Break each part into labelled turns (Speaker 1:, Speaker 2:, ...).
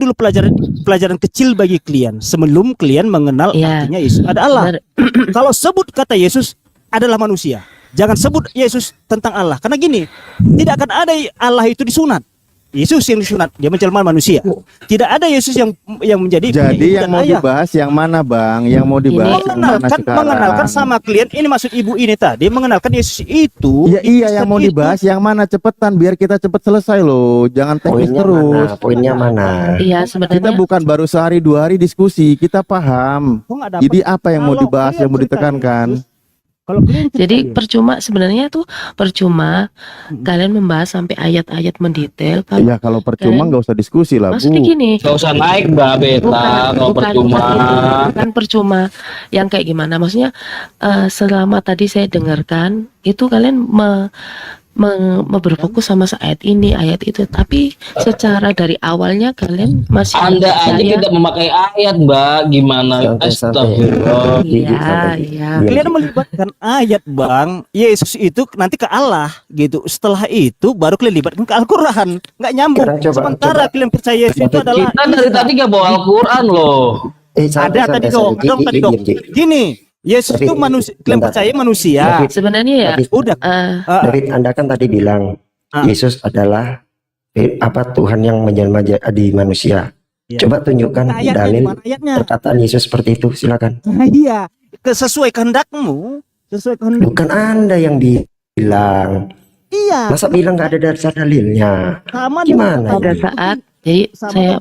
Speaker 1: dulu pelajaran kecil bagi kalian sebelum kalian mengenal artinya Yesus ada Allah. Kalau sebut kata Yesus adalah manusia, jangan sebut Yesus tentang Allah. Karena gini, tidak akan ada Allah itu disunat. Yesus yang disunat, dia menjelma manusia. Tidak ada Yesus yang menjadi.
Speaker 2: Jadi yang mau dibahas yang mana, Bang? Yang mau dibahas
Speaker 1: mengenalkan sama klien. Ini maksud ibu ini tadi mengenalkan Yesus itu.
Speaker 2: Ya, iya, yang mau dibahas yang mana, cepetan biar kita cepet selesai loh. Jangan teknis terus.
Speaker 3: Poinnya mana?
Speaker 4: Iya, sebenarnya
Speaker 2: kita bukan baru sehari 2 hari diskusi, kita paham. Jadi apa yang mau dibahas, yang mau ditekankan?
Speaker 4: jadi percuma sebenarnya tuh percuma kalian membahas sampai ayat-ayat mendetail.
Speaker 2: Ya kalau percuma nggak usah diskusi lah, Bu.
Speaker 4: Maksudnya gini,
Speaker 5: nggak usah naik Mbak Beta kalau percuma.
Speaker 4: Bukan percuma yang kayak gimana? Maksudnya selama tadi saya dengarkan itu kalian berfokus sama ayat ini, ayat itu, tapi secara dari awalnya kalian masih
Speaker 5: Anda aja tidak memakai ayat, Mbak. Gimana? Astagfirullah.
Speaker 4: Iya.
Speaker 1: Kalian melibatkan ayat, Bang. Yesus itu nanti ke Allah gitu. Setelah itu baru kalian libatkan ke Al-Qur'an. Nggak nyambung. Sementara kalian percaya Yesus itu adalah
Speaker 5: kita dari tadi nggak bawa Al-Qur'an loh.
Speaker 1: Ada tadi dong. Gini, Yesus itu manusia, kalian percaya manusia.
Speaker 4: Sebenarnya ya.
Speaker 1: Udah.
Speaker 3: David, Anda kan tadi bilang Yesus adalah Tuhan yang menjelma jadi manusia. Coba tunjukkan dalil perkataan Yesus seperti itu, silakan.
Speaker 1: Iya, sesuai kehendakmu, sesuai kehendak.
Speaker 3: Bukan Anda yang bilang.
Speaker 1: Iya.
Speaker 3: Masa bilang nggak ada dalilnya? Gimana?
Speaker 4: Pada saat, jadi saya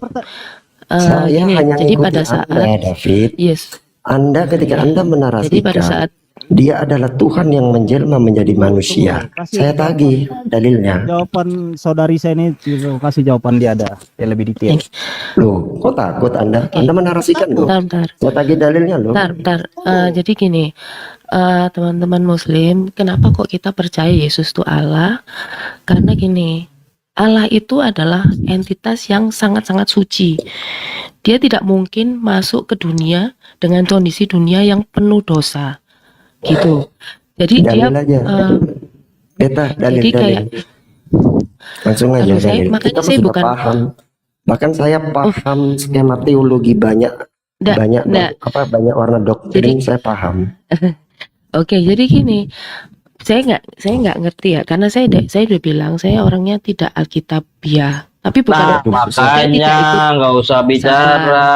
Speaker 3: hanya
Speaker 4: jadi
Speaker 3: ngikuti
Speaker 4: pada saat
Speaker 3: Anda, David.
Speaker 4: Yes.
Speaker 3: Anda ketika Anda menarasikan,
Speaker 4: jadi pada saat
Speaker 3: dia adalah Tuhan yang menjelma menjadi manusia. Saya tagih dalilnya.
Speaker 1: Jawaban saudari saya ini, kasih jawaban dia ada yang lebih detail.
Speaker 3: Loh, kok takut Anda? Anda menarasikan loh.
Speaker 4: Bentar.
Speaker 3: Saya tagih dalilnya loh.
Speaker 4: Bentar. Jadi gini, teman-teman Muslim, kenapa kok kita percaya Yesus itu Allah? Karena gini, Allah itu adalah entitas yang sangat-sangat suci. Dia tidak mungkin masuk ke dunia dengan kondisi dunia yang penuh dosa, gitu. Jadi
Speaker 3: dalil
Speaker 4: dia
Speaker 3: aja. Dalil.
Speaker 4: kayak
Speaker 3: langsung aja dalil.
Speaker 4: Makanya
Speaker 3: Kita
Speaker 4: saya
Speaker 3: sudah
Speaker 4: bukan
Speaker 3: paham. Bahkan saya paham skema teologi banyak warna doktrin, saya paham.
Speaker 4: Oke, jadi gini, saya nggak ngerti ya, karena saya udah bilang saya orangnya tidak alkitabiah. Tapi bukan
Speaker 5: makanya nggak usah bicara.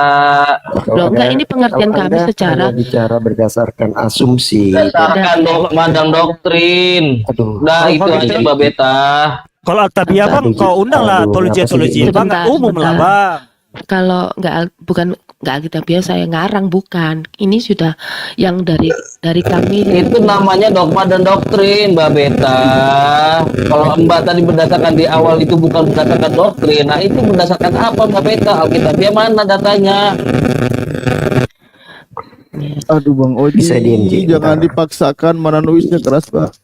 Speaker 4: Loh, enggak, ini pengertian kami secara
Speaker 3: bicara berdasarkan asumsi.
Speaker 5: Berdasarkan mandang doktrin. Nah itu aja Mbak Beta.
Speaker 1: Kalau Altabiah Bang, kau undang lah teologi Bang, umum lah Bang.
Speaker 4: Kalau nggak alkitabiah saya ngarang, bukan. Ini sudah yang dari kami.
Speaker 5: Itu namanya dogma dan doktrin, Mbak Beta. Kalau Mbak tadi berdasarkan di awal itu bukan berdasarkan doktrin, nah itu berdasarkan apa Mbak Beta? Alkitabiah mana datanya?
Speaker 2: Aduh Bang Oji,
Speaker 3: Bisa diem,
Speaker 2: jangan dipaksakan, mana nulisnya keras banget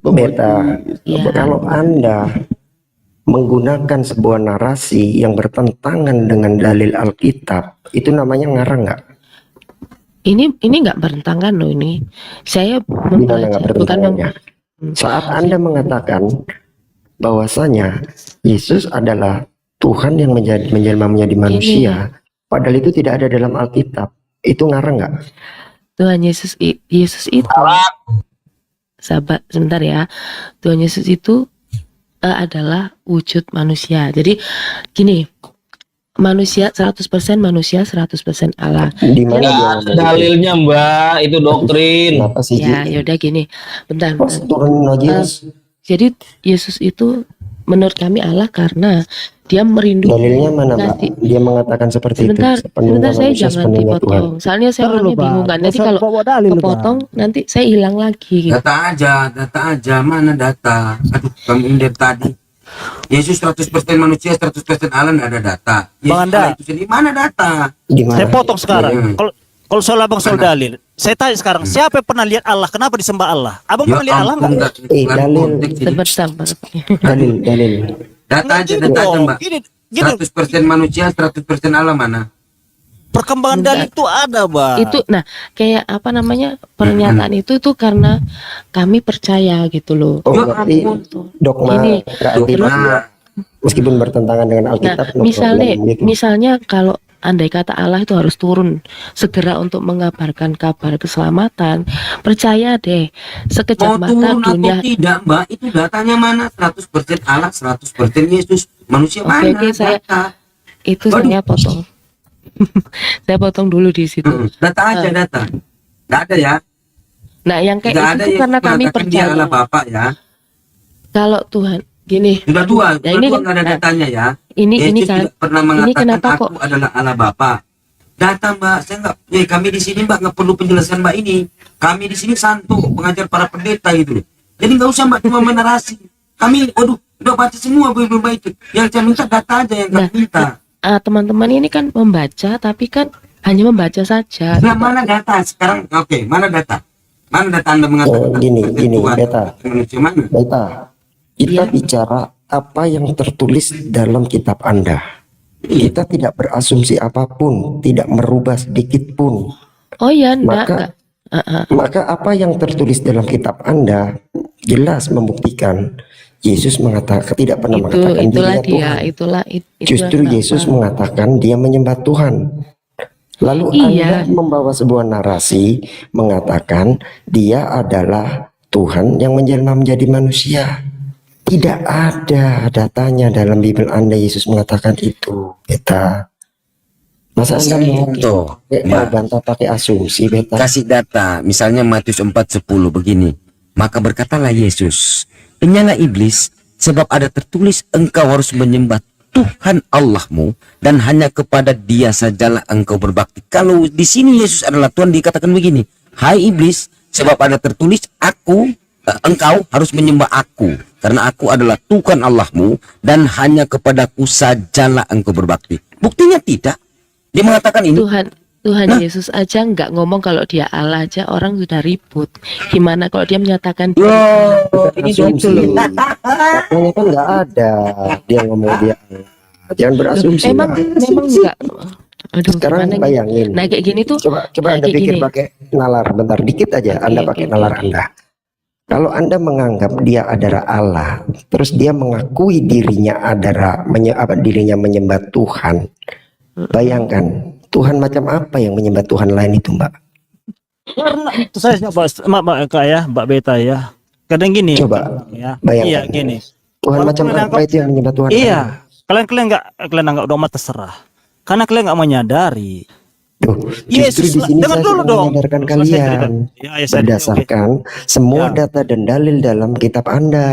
Speaker 2: Bang
Speaker 3: Beta.
Speaker 2: Oji.
Speaker 3: Kalau Anda menggunakan sebuah narasi yang bertentangan dengan dalil Alkitab, itu namanya ngarang nggak?
Speaker 4: Ini nggak bertentangan loh ini. Saya
Speaker 3: Gimana nggak bertentangannya? Saat Anda mengatakan bahwasanya Yesus adalah Tuhan yang menjelma menjadi manusia, padahal itu tidak ada dalam Alkitab, itu ngarang nggak?
Speaker 4: Tuhan Yesus itu, sahabat sebentar ya, Tuhan Yesus itu adalah wujud manusia. Jadi gini, manusia 100% manusia, 100% Allah.
Speaker 3: Di mana
Speaker 5: dalilnya Mbak? Itu doktrin.
Speaker 3: Kenapa sih?
Speaker 4: Ya, yaudah gini. Bentar. Jadi Yesus itu menurut kami Allah karena dia merindu.
Speaker 3: Dalilnya mana, Mbak? Dia mengatakan seperti
Speaker 4: sebentar,
Speaker 3: itu.
Speaker 4: Sebentar saya jangan dipotong. Soalnya saya orangnya bingung kan. Nanti kalau kepotong nanti saya hilang lagi.
Speaker 6: Data aja. Mana data? Aduh, Bang Indep tadi. Yesus 100% manusia, 100% Allah, nggak ada data.
Speaker 1: Bang Anda,
Speaker 6: itu sendiri mana data?
Speaker 1: Saya potong sekarang. Kalau soal abang soal dalil, saya tanya sekarang, siapa yang pernah lihat Allah? Kenapa disembah Allah? Abang pernah lihat Allah nggak?
Speaker 3: Dalil.
Speaker 6: Data aja, Mbak. 100% manusia, 100% Allah mana?
Speaker 1: Perkembangan dalil itu ada, Bang.
Speaker 4: Itu, nah, kayak apa namanya pernyataan itu karena kami percaya gitu loh.
Speaker 3: Oh, berarti dogma.
Speaker 4: Ini,
Speaker 3: Meskipun bertentangan dengan
Speaker 4: Nah,
Speaker 3: Alkitab, no
Speaker 4: misalnya,
Speaker 3: problem gitu.
Speaker 4: misalnya kalau andai kata Allah itu harus turun segera untuk mengabarkan kabar keselamatan, percaya deh, sekejap
Speaker 6: Mau
Speaker 4: mata
Speaker 6: turun atau
Speaker 4: dunia.
Speaker 6: tidak, Mbak, itu datanya mana? 100% Allah, 100% Yesus. Manusia
Speaker 4: Oke,
Speaker 6: mana?
Speaker 4: oke,
Speaker 6: Data.
Speaker 4: itu
Speaker 6: Waduh.
Speaker 4: saya potong. Saya potong dulu di situ.
Speaker 6: Data aja, data. Nggak ada ya.
Speaker 4: Nah, yang kayak
Speaker 6: Tidak
Speaker 4: itu
Speaker 6: ada
Speaker 4: tuh
Speaker 6: yang
Speaker 4: karena kami
Speaker 6: mengatakan dia
Speaker 4: percaya.
Speaker 6: Allah Bapak ya.
Speaker 4: Kalau Tuhan, gini.
Speaker 6: Sudah dua,
Speaker 4: Ya,
Speaker 6: sudah
Speaker 4: ini
Speaker 6: dua
Speaker 4: kan-
Speaker 6: nggak ada
Speaker 4: nah,
Speaker 6: datanya ya.
Speaker 4: ini
Speaker 6: Yesus
Speaker 4: kan,
Speaker 6: tidak pernah
Speaker 4: ini
Speaker 6: mengatakan
Speaker 4: kenapa
Speaker 6: aku
Speaker 4: kok
Speaker 6: adalah Allah Bapa. Data Mbak, saya nggak, kami di sini Mbak nggak perlu penjelasan Mbak ini. Kami di sini santu pengajar para pendeta gitu. Jadi nggak usah Mbak cuma menarasi. Kami, waduh, udah baca semua Bible itu. Yang saya minta data aja yang kami minta.
Speaker 4: teman-teman ini kan membaca, tapi kan hanya membaca saja.
Speaker 6: Nah, mana data sekarang? Oke, mana data? Mana data Anda mengatakan
Speaker 3: Gini,
Speaker 6: Tuhan,
Speaker 3: Beta.
Speaker 6: manusia mana?
Speaker 3: Beta, kita
Speaker 4: Iya.
Speaker 3: bicara apa yang tertulis dalam kitab Anda. Kita tidak berasumsi apapun, tidak merubah sedikit pun.
Speaker 4: Oh ya, enggak,
Speaker 3: Maka
Speaker 4: enggak.
Speaker 3: Maka apa yang tertulis dalam kitab Anda jelas membuktikan Yesus mengatakan, tidak pernah mengatakan
Speaker 4: Itulah
Speaker 3: dirinya
Speaker 4: dia,
Speaker 3: Tuhan.
Speaker 4: itulah
Speaker 3: Justru
Speaker 4: kenapa.
Speaker 3: Yesus mengatakan dia menyembah Tuhan. Lalu
Speaker 4: Iya.
Speaker 3: Anda membawa sebuah narasi mengatakan dia adalah Tuhan yang menjelma menjadi manusia. Tidak ada datanya dalam Bible Anda Yesus mengatakan itu, Beta. Masa Anda mau
Speaker 5: Tuh,
Speaker 3: mau bantah pakai asumsi, Beta?
Speaker 5: kasih data, misalnya Matius 4:10 begini. Maka berkatalah Yesus, penyalah iblis, sebab ada tertulis engkau harus menyembah Tuhan Allahmu dan hanya kepada Dia sajalah engkau berbakti. Kalau di sini Yesus adalah Tuhan, dikatakan begini, hai iblis, sebab ada tertulis engkau harus menyembah aku karena aku adalah Tuhan Allahmu dan hanya kepadaku sajalah engkau berbakti. Buktinya tidak. Dia mengatakan ini.
Speaker 4: Tuhan Yesus aja nggak ngomong kalau dia Allah aja orang sudah ribut. Gimana kalau dia menyatakan
Speaker 5: Ini
Speaker 3: Asumsi. Makanya kan nggak ada dia ngomong dia Allah. Jangan berasumsi.
Speaker 4: memang
Speaker 3: Mbak.
Speaker 4: memang enggak. Aduh,
Speaker 3: Sekarang
Speaker 4: gimana gitu?
Speaker 3: bayangin.
Speaker 4: Nah kayak gini tuh.
Speaker 3: Coba
Speaker 4: nah,
Speaker 3: Anda
Speaker 4: kayak
Speaker 3: pikir
Speaker 4: gini.
Speaker 3: pakai nalar bentar dikit aja. Anda pakai nalar Anda. Kalau Anda menganggap dia adalah Allah, terus dia mengakui dirinya adalah dirinya menyembah Tuhan. Bayangkan Tuhan macam apa yang menyembah Tuhan lain itu, Mbak?
Speaker 1: Karena itu saya Mbak Kak ya, Mbak Beta ya. Kadang gini.
Speaker 3: Coba
Speaker 1: Ya.
Speaker 3: bayangkan.
Speaker 1: Iya gini.
Speaker 3: Tuhan
Speaker 1: Walaupun
Speaker 3: macam
Speaker 1: kalian
Speaker 3: apa itu yang menyembah Tuhan?
Speaker 1: Iya. Kalian nggak dogma terserah. Karena kalian nggak menyadari.
Speaker 3: Duh, justru
Speaker 1: Yesus,
Speaker 3: di sini
Speaker 1: dengar
Speaker 3: saya
Speaker 1: dulu
Speaker 3: sedang
Speaker 1: dong.
Speaker 3: menyadarkan
Speaker 1: Selesai
Speaker 3: kalian
Speaker 1: cerita. Ya, saya-
Speaker 3: berdasarkan semua
Speaker 1: Ya.
Speaker 3: data dan dalil dalam kitab Anda.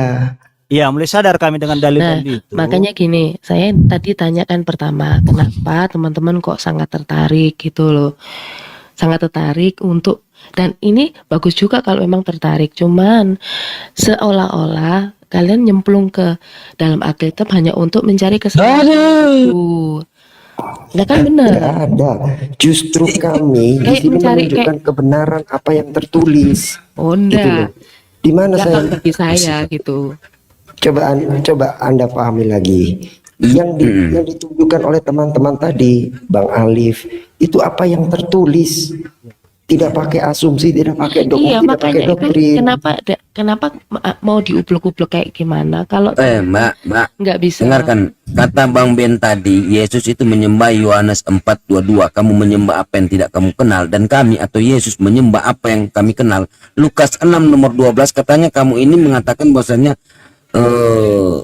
Speaker 1: Iya, mulai sadar kami dengan dalil
Speaker 4: Nah,
Speaker 1: tadi itu.
Speaker 4: makanya gini, saya tadi tanyakan pertama, kenapa teman-teman kok sangat tertarik gitu loh. Sangat tertarik untuk, dan ini bagus juga kalau memang tertarik, cuman seolah-olah kalian nyemplung ke dalam Alkitab hanya untuk mencari keselamatan. Nah kan benar.
Speaker 3: Tidak ada. Justru kami di
Speaker 4: Kayak
Speaker 3: sini
Speaker 4: mencari
Speaker 3: menunjukkan kebenaran apa yang tertulis.
Speaker 4: Oh
Speaker 3: Gitu loh.
Speaker 4: enggak,
Speaker 3: Di mana
Speaker 4: enggak
Speaker 3: saya
Speaker 4: kalau bagi saya gitu.
Speaker 3: coba Anda pahami lagi. Yang ditunjukkan oleh teman-teman tadi, Bang Alif, itu apa yang tertulis. Tidak pakai asumsi, tidak pakai
Speaker 4: Iya,
Speaker 3: tidak pakai
Speaker 4: makanya itu
Speaker 3: doktrin.
Speaker 4: kenapa mau diublek-ublek kayak gimana? Kalau
Speaker 5: Mbak,
Speaker 4: nggak bisa.
Speaker 5: dengarkan kata Bang Ben tadi, Yesus itu menyembah Yohanes 4:22. Kamu menyembah apa yang tidak kamu kenal, dan kami atau Yesus menyembah apa yang kami kenal. Lukas 6 nomor 12 katanya kamu ini mengatakan bahwasanya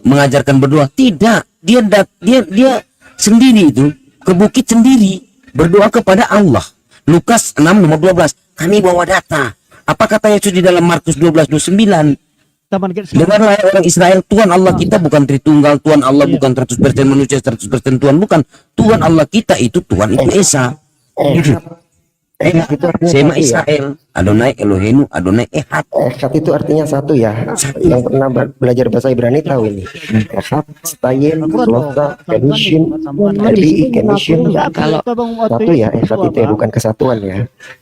Speaker 5: mengajarkan berdoa. Tidak, dia sendiri itu ke bukit sendiri berdoa kepada Allah. Lukas 6 nomor 12. Kami bawa data. Apa kata Yesus di dalam Markus 12:29? Dengarlah orang Israel, Tuhan Allah kita bukan Tritunggal, Tuhan Allah bukan 100% manusia, 100% Tuhan, bukan. Tuhan Allah kita itu Tuhan itu Esa.
Speaker 3: Itu artinya
Speaker 5: Sema
Speaker 3: satu ya.
Speaker 5: Israel, Adonai Eloheinu, Adonai Ehad.
Speaker 3: Echad itu artinya satu ya. Yang pernah belajar bahasa Ibrani tahu ini. Echad, Stayim, Slosa, Kenishin, Erbi, Kenishin.
Speaker 4: Kalau
Speaker 3: Satu ya, Echad itu ya, bukan kesatuan ya.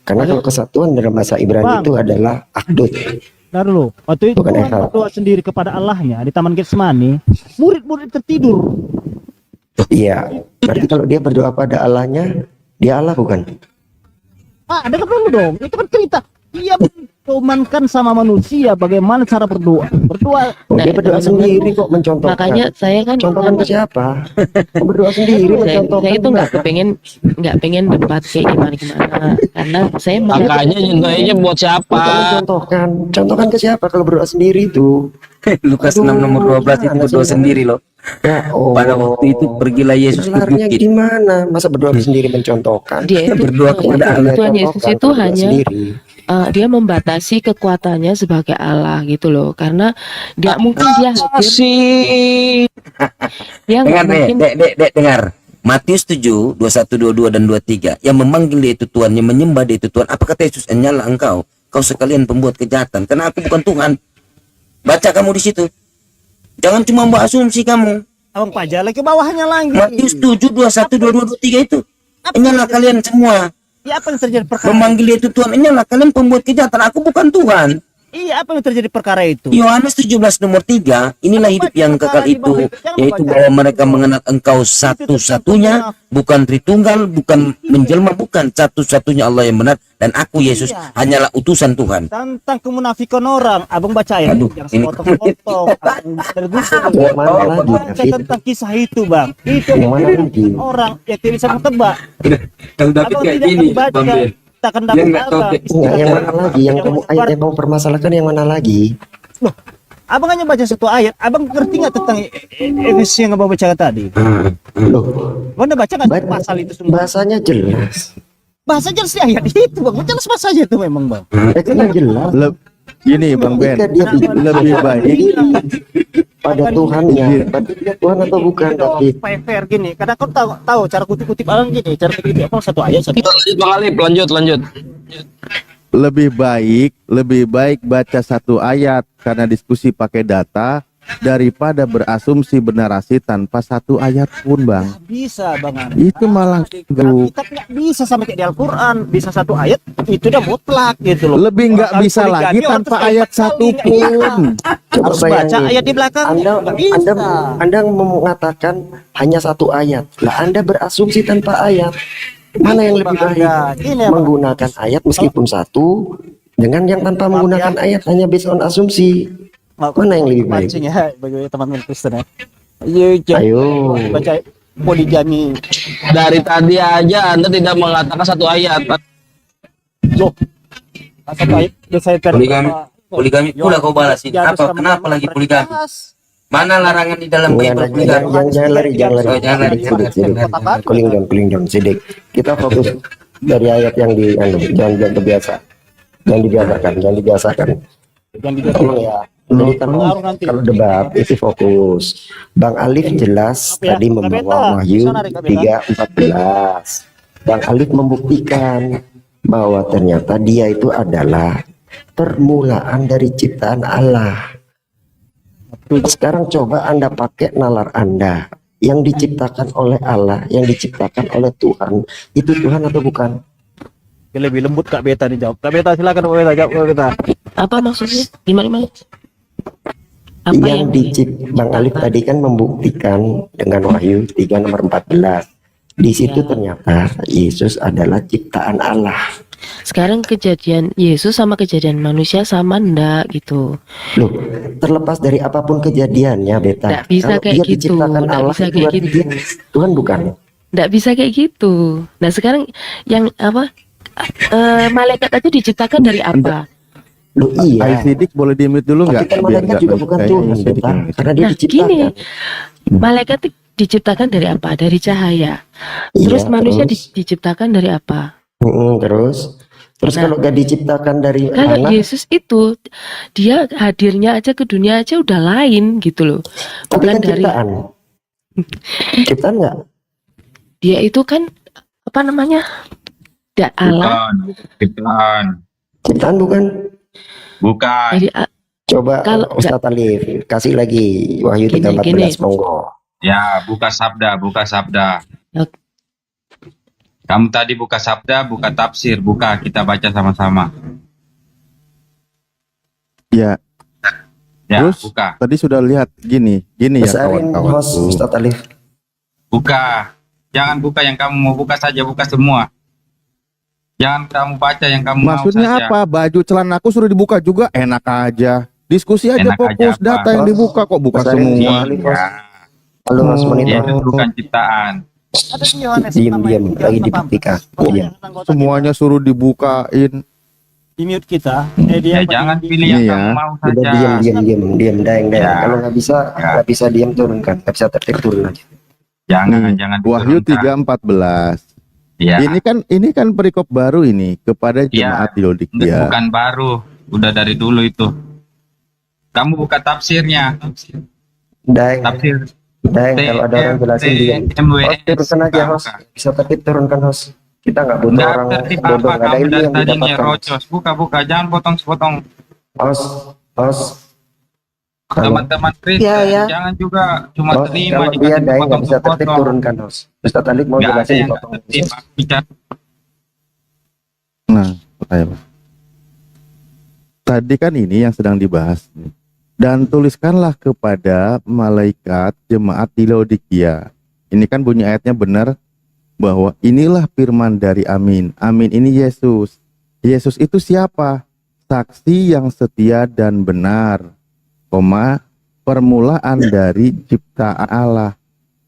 Speaker 3: Karena kalau kesatuan dalam bahasa Ibrani itu adalah akdut.
Speaker 1: Nah dulu, waktu itu
Speaker 3: Bukan
Speaker 1: Tuhan
Speaker 3: Esa.
Speaker 1: berdoa sendiri kepada Allahnya di Taman Getsemani, murid-murid tertidur.
Speaker 3: Iya. Berarti kalau dia berdoa pada Allahnya, dia Allah bukan?
Speaker 1: Dengar dulu dong, itu kan cerita. Dia mencomankan sama manusia bagaimana cara berdoa. Berdoa.
Speaker 3: Oh, dia berdoa sendiri kok mencontohkan.
Speaker 4: Makanya saya kan
Speaker 3: Contohkan ke siapa? Berdoa sendiri mencontohkan.
Speaker 4: saya itu nggak pengen debat kayak gimana karena saya
Speaker 7: Makanya nyontohnya buat siapa?
Speaker 3: Bukan mencontohkan. Contohkan ke siapa kalau berdoa sendiri itu?
Speaker 5: Lukas 6 nomor 12 itu berdoa sendiri loh.
Speaker 3: Ya, oh.
Speaker 5: Pada waktu itu pergilah Yesus ke
Speaker 3: Berlarinya
Speaker 5: bukit.
Speaker 3: gimana? Masa berdoa sendiri mencontohkan?
Speaker 4: dia itu
Speaker 5: Berdoa kepada Allah.
Speaker 4: Tuhan Yesus itu
Speaker 3: Berdoa
Speaker 4: hanya
Speaker 3: sendiri.
Speaker 4: dia membatasi kekuatannya sebagai Allah gitu loh, karena dia mungkin dia hadir, dia nggak
Speaker 5: Dengar
Speaker 4: mungkin
Speaker 5: dek, dengar. Matius 7, 21, 22 dan 23. Yang memanggil dia itu Tuhan, yang menyembah dia itu Tuhan. Apa kata Yesus? Enyalah engkau, kau sekalian pembuat kejahatan, karena aku bukan Tuhan. Baca kamu di situ. Jangan cuma buat asumsi kamu.
Speaker 1: Abang pajak lagi ke bawahnya lagi.
Speaker 5: Matius 7, 21, 22, 23 itu. Enyalah kalian semua.
Speaker 1: Ya, apa yang terjadi perkara?
Speaker 5: Memanggil dia itu Tuhan. Enyalah kalian pembuat kejahatan, aku bukan Tuhan.
Speaker 1: Iya, apa yang terjadi perkara itu?
Speaker 5: Yohanes 17 nomor 3, inilah hidup yang kekal itu, yaitu bahwa mereka mengenal engkau satu-satunya, bukan Tritunggal, bukan menjelma, bukan satu-satunya Allah yang benar, dan aku Yesus hanyalah utusan Tuhan.
Speaker 1: Tentang kemunafikan orang, abang baca ya,
Speaker 5: Aduh,
Speaker 1: jangan
Speaker 5: ini-
Speaker 1: sepotong-potong. Abang tergusur.
Speaker 3: Yang mana lagi,
Speaker 1: Baca
Speaker 3: David?
Speaker 1: tentang kisah itu, bang. Itu
Speaker 3: Yang mana lagi?
Speaker 1: orang yang tidak bisa menebak.
Speaker 6: Kang David
Speaker 1: Abang
Speaker 6: kayak
Speaker 1: tidak
Speaker 6: gini,
Speaker 1: akan baca,
Speaker 6: Bang Ben.
Speaker 1: kita akan
Speaker 6: Dia
Speaker 1: dapat
Speaker 6: nggak tahu
Speaker 1: apa?
Speaker 6: kayak-
Speaker 3: Enggak, yang mana lagi? Yang kamu ayat yang kamu permasalahkan yang mana lagi?
Speaker 1: Loh, abang hanya baca satu ayat. Abang ngerti nggak tentang Efesus yang abang baca tadi?
Speaker 3: Loh,
Speaker 1: Abang udah baca nggak
Speaker 3: Baca-
Speaker 1: pasal itu semua?
Speaker 3: bahasanya jelas.
Speaker 1: Bahasa jelas di ayat itu, bang. Jelas bahasanya itu memang, bang.
Speaker 3: Kan jelas.
Speaker 2: Gini Bang Ben,
Speaker 3: Ketika dia
Speaker 2: lebih baik
Speaker 3: pada Tuhannya, berarti dia Tuhan atau bukan, David?
Speaker 1: Fair gini. Kadang kau tahu cara kutip-kutip abang gini. Cara kutip abang satu ayat satu.
Speaker 7: Lanjut Bang Alip, lanjut.
Speaker 2: lebih baik baca satu ayat karena diskusi pakai data daripada berasumsi benarasi tanpa satu ayat pun, Bang.
Speaker 1: Bisa, bang. Ari.
Speaker 2: Itu malah gru.
Speaker 1: Kita nggak bisa sampai kayak di Al-Quran. Bisa satu ayat itu udah mutlak gitu loh.
Speaker 2: Lebih nggak
Speaker 1: Kalau
Speaker 2: bisa
Speaker 1: poligami,
Speaker 2: lagi
Speaker 1: orang
Speaker 2: tanpa
Speaker 1: terus
Speaker 2: ayat
Speaker 1: kayak
Speaker 2: satu
Speaker 1: kali, nggak bisa.
Speaker 2: pun.
Speaker 3: Coba
Speaker 1: Harus baca
Speaker 3: bayangin.
Speaker 1: ayat di belakang.
Speaker 3: Anda mengatakan hanya satu ayat. Lah Anda berasumsi tanpa ayat. Mana yang lebih baik?
Speaker 1: Gini, Bang.
Speaker 3: Menggunakan ayat meskipun satu dengan yang tanpa menggunakan ayat hanya based on asumsi. Mana yang lebih baik?
Speaker 1: Mancing ya bagi teman-teman Kristen ya.
Speaker 3: Ayo.
Speaker 1: Baca poligami.
Speaker 7: Dari tadi aja Anda tidak mengatakan satu ayat.
Speaker 1: Loh. Satu ayat udah saya
Speaker 6: Poligami pula kau balas ini. Apa? Kenapa lagi poligami? Mana larangan di dalam Bible poligami?
Speaker 3: Jangan lari.
Speaker 6: Oh, jangan lari.
Speaker 3: Sidik. Cooling down, Sidik. Kita fokus dari ayat yang jangan terbiasa. Jangan dibiasakan. Tolong ya. Jadi kalau debat itu fokus. Bang Alif jelas tadi membawa Wahyu 3:14. Bang Alif membuktikan bahwa ternyata dia itu adalah permulaan dari ciptaan Allah. Sekarang coba Anda pakai nalar Anda. Yang diciptakan oleh Allah, yang diciptakan oleh Tuhan, itu Tuhan atau bukan?
Speaker 1: Lebih lembut Kak Beta nih jawab. Kak Beta silakan Kak Beta jawab Kak Beta.
Speaker 4: apa maksudnya gimana? Apa
Speaker 3: Yang Bang Alif tadi kan membuktikan dengan Wahyu 3 nomor 14. Di situ ternyata Yesus adalah ciptaan Allah.
Speaker 4: sekarang kejadian Yesus sama kejadian manusia sama ndak gitu?
Speaker 3: Loh, terlepas dari apapun kejadiannya, Beta.
Speaker 4: Nggak bisa
Speaker 3: Kalau
Speaker 4: kayak
Speaker 3: dia
Speaker 4: gitu,
Speaker 3: diciptakan
Speaker 4: nggak
Speaker 3: Allah,
Speaker 4: bisa
Speaker 3: itu
Speaker 4: kayak
Speaker 3: berarti
Speaker 4: gitu.
Speaker 3: dia Tuhan bukan?
Speaker 4: Nggak bisa kayak gitu. Nah sekarang yang apa? Malaikat aja diciptakan dari apa?
Speaker 3: Loh iya.
Speaker 2: Sidik boleh di-mute dulu
Speaker 3: Tapi
Speaker 2: nggak?
Speaker 3: kan malaikat juga bukan Tuhan, Beta. Karena dia
Speaker 4: Nah
Speaker 3: diciptakan.
Speaker 4: gini, malaikat diciptakan dari apa? Dari cahaya. Terus
Speaker 3: Iya,
Speaker 4: manusia
Speaker 3: terus?
Speaker 4: diciptakan dari apa?
Speaker 3: Terus
Speaker 4: Nah,
Speaker 3: kalau gak diciptakan dari
Speaker 4: Kalau
Speaker 3: anak,
Speaker 4: Yesus itu dia hadirnya aja ke dunia aja udah lain gitu loh.
Speaker 3: tapi
Speaker 4: Bukan
Speaker 3: kan
Speaker 4: dari
Speaker 3: ciptaan. Ciptaan nggak?
Speaker 4: dia itu kan apa namanya? Allah.
Speaker 3: Ciptaan bukan?
Speaker 4: Jadi
Speaker 3: Coba
Speaker 4: Kalau
Speaker 3: Ustadz Alif kasih lagi Wahyu
Speaker 4: Gini,
Speaker 3: 3:14 monggo.
Speaker 8: Ya, buka sabda.
Speaker 4: Oke.
Speaker 8: Kamu tadi buka sabda, buka tafsir, buka kita baca sama-sama.
Speaker 2: Ya,
Speaker 8: Ya,
Speaker 2: terus
Speaker 8: buka.
Speaker 2: tadi sudah lihat gini ya
Speaker 3: Besarin host
Speaker 2: kawan-kawanku.
Speaker 3: Ustadz Alif.
Speaker 8: Buka. Jangan buka yang kamu mau buka saja, buka semua. Jangan kamu baca yang kamu mau
Speaker 2: Maksudnya
Speaker 8: saja.
Speaker 2: apa? Baju celanaku suruh dibuka juga, enak aja. Diskusi aja,
Speaker 8: Enak aja
Speaker 2: fokus
Speaker 8: apa?
Speaker 2: data yang dibuka kok buka
Speaker 3: Mas Ariel,
Speaker 2: semua.
Speaker 3: kali, Bos.
Speaker 8: Ya,
Speaker 3: Halo Mas Monitor.
Speaker 8: Yesus bukan ciptaan.
Speaker 1: Ada di Yohanes
Speaker 3: Diam lagi dibuktikan. Diam.
Speaker 2: Semuanya suruh dibukain.
Speaker 1: di mute kita.
Speaker 8: Ya jangan pilih yang
Speaker 2: Ini
Speaker 8: kamu
Speaker 2: ya.
Speaker 8: mau
Speaker 3: Udah
Speaker 8: saja.
Speaker 3: diam, daeng.
Speaker 8: Ya.
Speaker 3: Kalau nggak bisa diam turunkan, nggak bisa tertib turun aja.
Speaker 8: Jangan
Speaker 2: Wahyu
Speaker 8: diturunkan.
Speaker 2: 3:14.
Speaker 8: Ya,
Speaker 2: Ini kan perikop baru ini kepada jemaat di Laodikia.
Speaker 8: bukan baru, udah dari dulu itu. Kamu buka tafsirnya.
Speaker 3: Daeng,
Speaker 8: Tafsir
Speaker 3: kalau ada orang jelasin diam. Host turunkan aja host, bisa tertib turunkan host. Kita nggak butuh
Speaker 8: Enggak
Speaker 3: orang
Speaker 8: tertib
Speaker 3: bodoh,
Speaker 8: apa
Speaker 3: nggak ada
Speaker 8: kamu
Speaker 3: ilmu
Speaker 8: dari
Speaker 3: yang
Speaker 8: tadi
Speaker 3: didapatkan.
Speaker 8: nyerocos. Buka, jangan potong-potong.
Speaker 3: Host. Halo.
Speaker 8: Teman-teman Kristen,
Speaker 9: Ya.
Speaker 8: jangan juga cuma
Speaker 3: Host,
Speaker 8: terima
Speaker 3: kalau dia
Speaker 8: dikasih
Speaker 3: daeng nggak bisa tertib
Speaker 8: potong-potong.
Speaker 3: turunkan host. Ustaz Alif mau
Speaker 8: Nggak ada
Speaker 3: jelasin
Speaker 8: yang nggak
Speaker 3: dipotong.
Speaker 8: tertib. Aku bicara
Speaker 2: Nah, saya Pak. Tadi kan ini yang sedang dibahas. Dan tuliskanlah kepada malaikat jemaat di Laodikia. Ini kan bunyi ayatnya benar bahwa inilah firman dari Amin. Amin ini Yesus. Yesus itu siapa? Saksi yang setia dan benar, permulaan dari ciptaan Allah.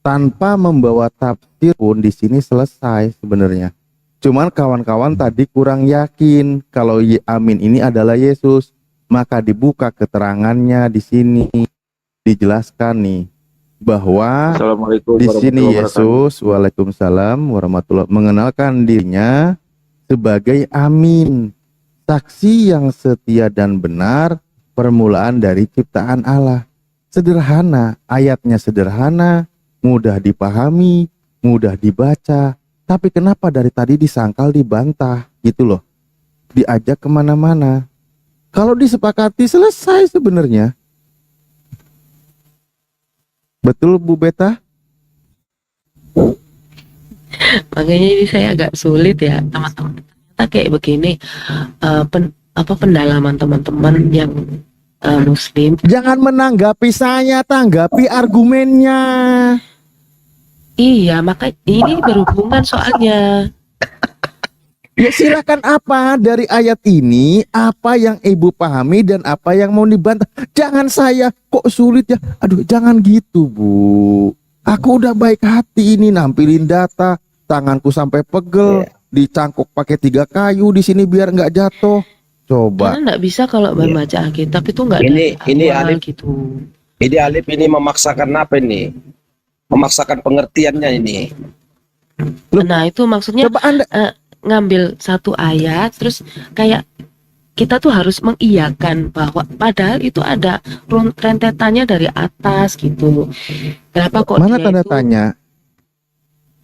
Speaker 2: Tanpa membawa tafsir pun di sini selesai sebenarnya. Cuman kawan-kawan tadi kurang yakin kalau Amin ini adalah Yesus. Maka dibuka keterangannya di sini, dijelaskan nih bahwa di sini Yesus, waalaikumsalam warahmatullahi, mengenalkan dirinya sebagai Amin, saksi yang setia dan benar, permulaan dari ciptaan Allah. Sederhana, ayatnya sederhana, mudah dipahami, mudah dibaca. Tapi kenapa dari tadi disangkal dibantah gitu loh, diajak kemana-mana. Kalau disepakati selesai sebenarnya. Betul Bu Beta?
Speaker 4: Makanya ini saya agak sulit ya teman-teman. Ternyata kayak begini, pendalaman teman-teman yang Muslim.
Speaker 2: Jangan menanggapi saya, tanggapi argumennya.
Speaker 4: Iya, maka ini berhubungan soalnya.
Speaker 2: Ya silakan, apa dari ayat ini, apa yang Ibu pahami dan apa yang mau dibantah. Jangan saya kok sulit ya. Aduh, jangan gitu Bu. Aku udah baik hati ini nampilin data, tanganku sampai pegel, dicangkok pakai 3 kayu di sini biar nggak jatuh. Coba.
Speaker 4: Karena nggak bisa kalau membaca Alkitab itu nggak
Speaker 7: Ini
Speaker 4: awal
Speaker 7: Alif
Speaker 4: gitu.
Speaker 7: Ini Alif ini memaksakan apa ini? Memaksakan pengertiannya ini.
Speaker 4: Nah itu maksudnya
Speaker 2: Coba Anda
Speaker 4: ngambil satu ayat terus kayak kita tuh harus mengiyakan bahwa padahal itu ada rentetannya dari atas gitu. Kenapa kok
Speaker 2: mana
Speaker 4: dia
Speaker 2: tanda
Speaker 4: itu,
Speaker 2: tanya?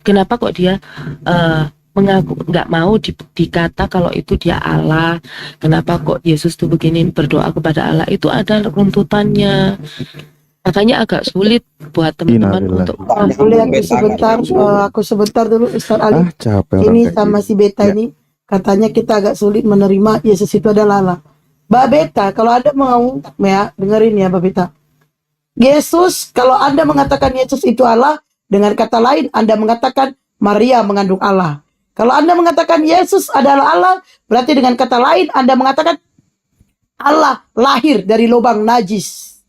Speaker 4: kenapa kok dia mengaku nggak mau dikata kalau itu dia Allah? Kenapa kok Yesus tuh begini berdoa kepada Allah? Itu ada runtutannya. Makanya agak sulit buat teman-teman
Speaker 2: Innalillah.
Speaker 4: untuk
Speaker 9: Boleh aku sebentar dulu Ustaz Ali.
Speaker 2: Capek
Speaker 9: Ini
Speaker 2: orang kayak
Speaker 9: sama
Speaker 2: gini.
Speaker 9: si Beta
Speaker 2: Ya.
Speaker 9: ini katanya kita agak sulit menerima Yesus itu adalah Allah. Mbak Beta, kalau Anda mau ya dengerin ya Mbak Beta. Yesus, kalau Anda mengatakan Yesus itu Allah, dengan kata lain Anda mengatakan Maria mengandung Allah. Kalau Anda mengatakan Yesus adalah Allah, berarti dengan kata lain Anda mengatakan Allah lahir dari lubang najis.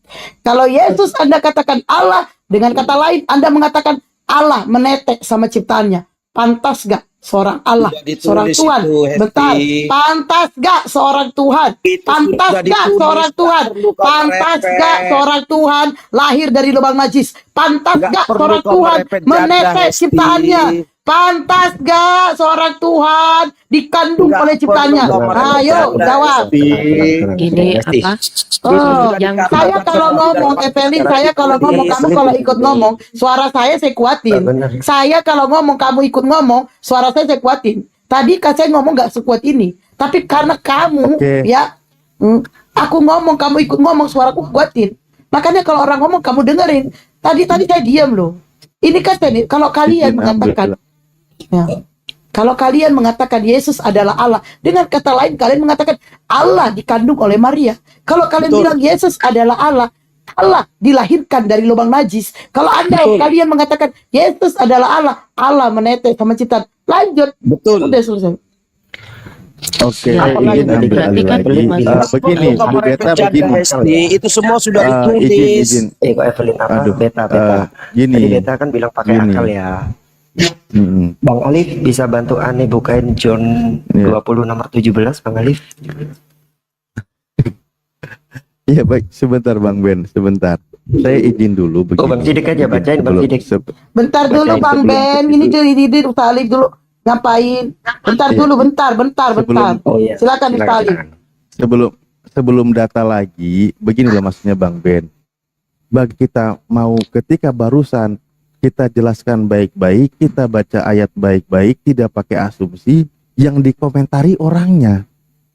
Speaker 9: Kalau Yesus Anda katakan Allah, dengan kata lain Anda mengatakan Allah menetek sama ciptaannya. Pantas gak seorang Allah,
Speaker 7: Sudah ditulis
Speaker 9: seorang Tuhan?
Speaker 7: itu, Hesti.
Speaker 9: Bentar, pantas gak seorang Tuhan?
Speaker 7: Itu
Speaker 9: Pantas
Speaker 7: sudah
Speaker 9: gak
Speaker 7: ditulis,
Speaker 9: seorang Tuhan?
Speaker 7: tak perlu kau
Speaker 9: Pantas
Speaker 7: merepet.
Speaker 9: gak seorang Tuhan lahir dari lubang najis? Pantas
Speaker 7: Nggak
Speaker 9: gak
Speaker 7: perlu
Speaker 9: seorang
Speaker 7: kau
Speaker 9: Tuhan
Speaker 7: merepet jadah,
Speaker 9: menetek
Speaker 7: Hesti.
Speaker 9: ciptaannya? Pantas gak seorang Tuhan dikandung
Speaker 7: Nggak
Speaker 9: oleh ciptaannya?
Speaker 7: perlu kau merepet
Speaker 9: Ayo
Speaker 7: jadah,
Speaker 9: jawab.
Speaker 7: Hesti.
Speaker 4: gini
Speaker 7: Hesti.
Speaker 4: apa?
Speaker 9: Oh,
Speaker 4: yang
Speaker 9: saya kalau ngomong, Evelyn, saya kalau ngomong, kamu kalau ikut ngomong, suara saya kuatin.
Speaker 3: Benar.
Speaker 9: Saya kalau ngomong, kamu ikut ngomong, suara saya kuatin. Tadi kan saya ngomong gak sekuat ini, tapi karena kamu,
Speaker 2: Oke.
Speaker 9: ya, aku ngomong, kamu ikut ngomong, suaraku kuatin. Makanya kalau orang ngomong, kamu dengerin. Tadi saya diam loh. Ini kan kalau kalian mengatakan, ya, kalau kalian mengatakan Yesus adalah Allah, dengan kata lain kalian mengatakan Allah dikandung oleh Maria. Kalau kalian bilang Yesus adalah Allah, Allah dilahirkan dari lubang najis. Kalau kalian mengatakan Yesus adalah Allah, Allah menetek sama ciptaan. Lanjut.
Speaker 7: Betul.
Speaker 9: Udah selesai.
Speaker 2: Oke,
Speaker 4: Ya,
Speaker 2: saya ingin
Speaker 9: apalagi
Speaker 2: ambil
Speaker 4: berarti
Speaker 2: alih
Speaker 4: kan
Speaker 2: lagi.
Speaker 4: masuk-
Speaker 2: Begini, Bu
Speaker 7: Kemarin
Speaker 2: Beta
Speaker 7: penjaga
Speaker 2: begini.
Speaker 7: SD itu semua sudah
Speaker 2: Izin,
Speaker 7: ditulis.
Speaker 2: izin.
Speaker 3: Kok Evelyn apa?
Speaker 2: Aduh,
Speaker 3: Beta.
Speaker 2: gini.
Speaker 3: Tadi Beta kan bilang pakai
Speaker 2: Gini.
Speaker 3: akal ya.
Speaker 2: Mm-mm.
Speaker 3: Bang Alif bisa bantu aneh bukain John
Speaker 2: Iya.
Speaker 3: 20 nomor 17, Bang Alif?
Speaker 2: Iya baik, sebentar Bang Ben, sebentar. Saya izin dulu begini.
Speaker 3: Oh, Bang Sidik aja
Speaker 2: Izin
Speaker 3: bacain, Bang
Speaker 2: sebelum-
Speaker 3: Sidik.
Speaker 9: Bentar dulu
Speaker 3: Bacain
Speaker 9: Bang
Speaker 3: sebelum
Speaker 9: Ben,
Speaker 3: itu.
Speaker 9: ini di Talib dulu. Ngapain? Bentar
Speaker 2: Iya.
Speaker 9: dulu, bentar.
Speaker 2: Sebelum-
Speaker 3: Oh iya.
Speaker 9: Silakan Talib.
Speaker 2: sebelum data lagi, beginilah maksudnya Bang Ben. Bagi kita mau ketika barusan kita jelaskan baik-baik, kita baca ayat baik-baik, tidak pakai asumsi, yang dikomentari orangnya,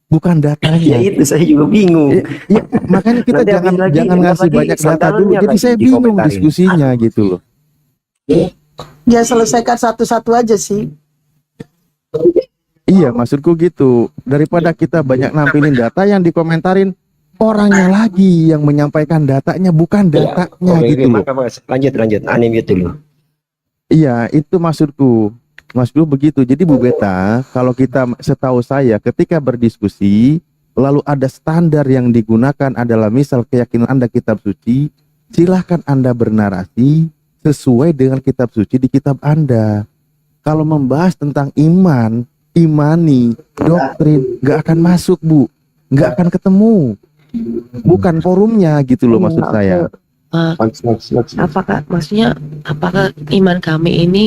Speaker 2: bukan
Speaker 3: Ya
Speaker 2: datanya.
Speaker 3: itu saya juga bingung.
Speaker 2: Ya, makanya kita
Speaker 3: Nanti
Speaker 2: jangan
Speaker 3: habis lagi,
Speaker 2: jangan
Speaker 3: bentar
Speaker 2: ngasih
Speaker 3: lagi
Speaker 2: banyak data
Speaker 3: sandalnya
Speaker 2: dulu. Jadi
Speaker 3: lagi
Speaker 2: saya bingung
Speaker 3: dikomentarin.
Speaker 2: diskusinya gitu loh.
Speaker 9: Ya selesaikan satu-satu aja sih.
Speaker 2: Iya, maksudku gitu. Daripada kita banyak nampilin data yang dikomentarin orangnya lagi yang menyampaikan datanya, bukan datanya
Speaker 3: Oke,
Speaker 2: gitu loh.
Speaker 3: lanjut. Aneh mute dulu.
Speaker 2: Iya, itu maksudku. Maksudku begitu. Jadi Bu Beta, kalau kita setahu saya ketika berdiskusi lalu ada standar yang digunakan adalah misal keyakinan Anda kitab suci, silahkan Anda bernarasi sesuai dengan kitab suci di kitab Anda. Kalau membahas tentang iman, imani, doktrin, nggak akan masuk Bu, nggak akan ketemu. Bukan forumnya gitu loh maksud saya.
Speaker 4: apakah iman kami ini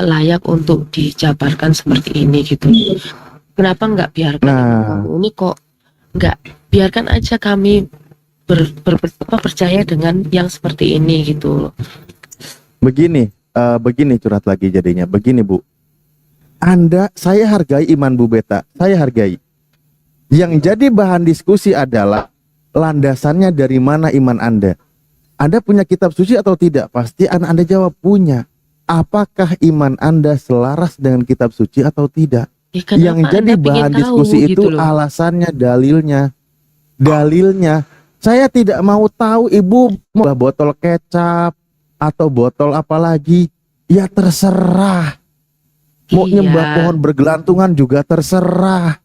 Speaker 4: layak untuk dijabarkan seperti ini gitu? Kenapa nggak biarkan
Speaker 2: Nah.
Speaker 4: ini kok nggak biarkan aja kami percaya dengan yang seperti ini gitu?
Speaker 2: Begini curhat lagi jadinya. Begini Bu, saya hargai iman Bu Beta, saya hargai. Yang jadi bahan diskusi adalah landasannya dari mana iman Anda. Anda punya kitab suci atau tidak? Pasti Anda jawab punya. Apakah iman Anda selaras dengan kitab suci atau tidak?
Speaker 4: Ya, kenapa
Speaker 2: Yang jadi
Speaker 4: Anda pengen
Speaker 2: bahan
Speaker 4: tahu
Speaker 2: diskusi itu
Speaker 4: gitu loh?
Speaker 2: alasannya, dalilnya. Saya tidak mau tahu Ibu mau botol kecap atau botol apa lagi. Ya terserah. Mau
Speaker 4: Iya.
Speaker 2: nyembah pohon bergelantungan juga terserah.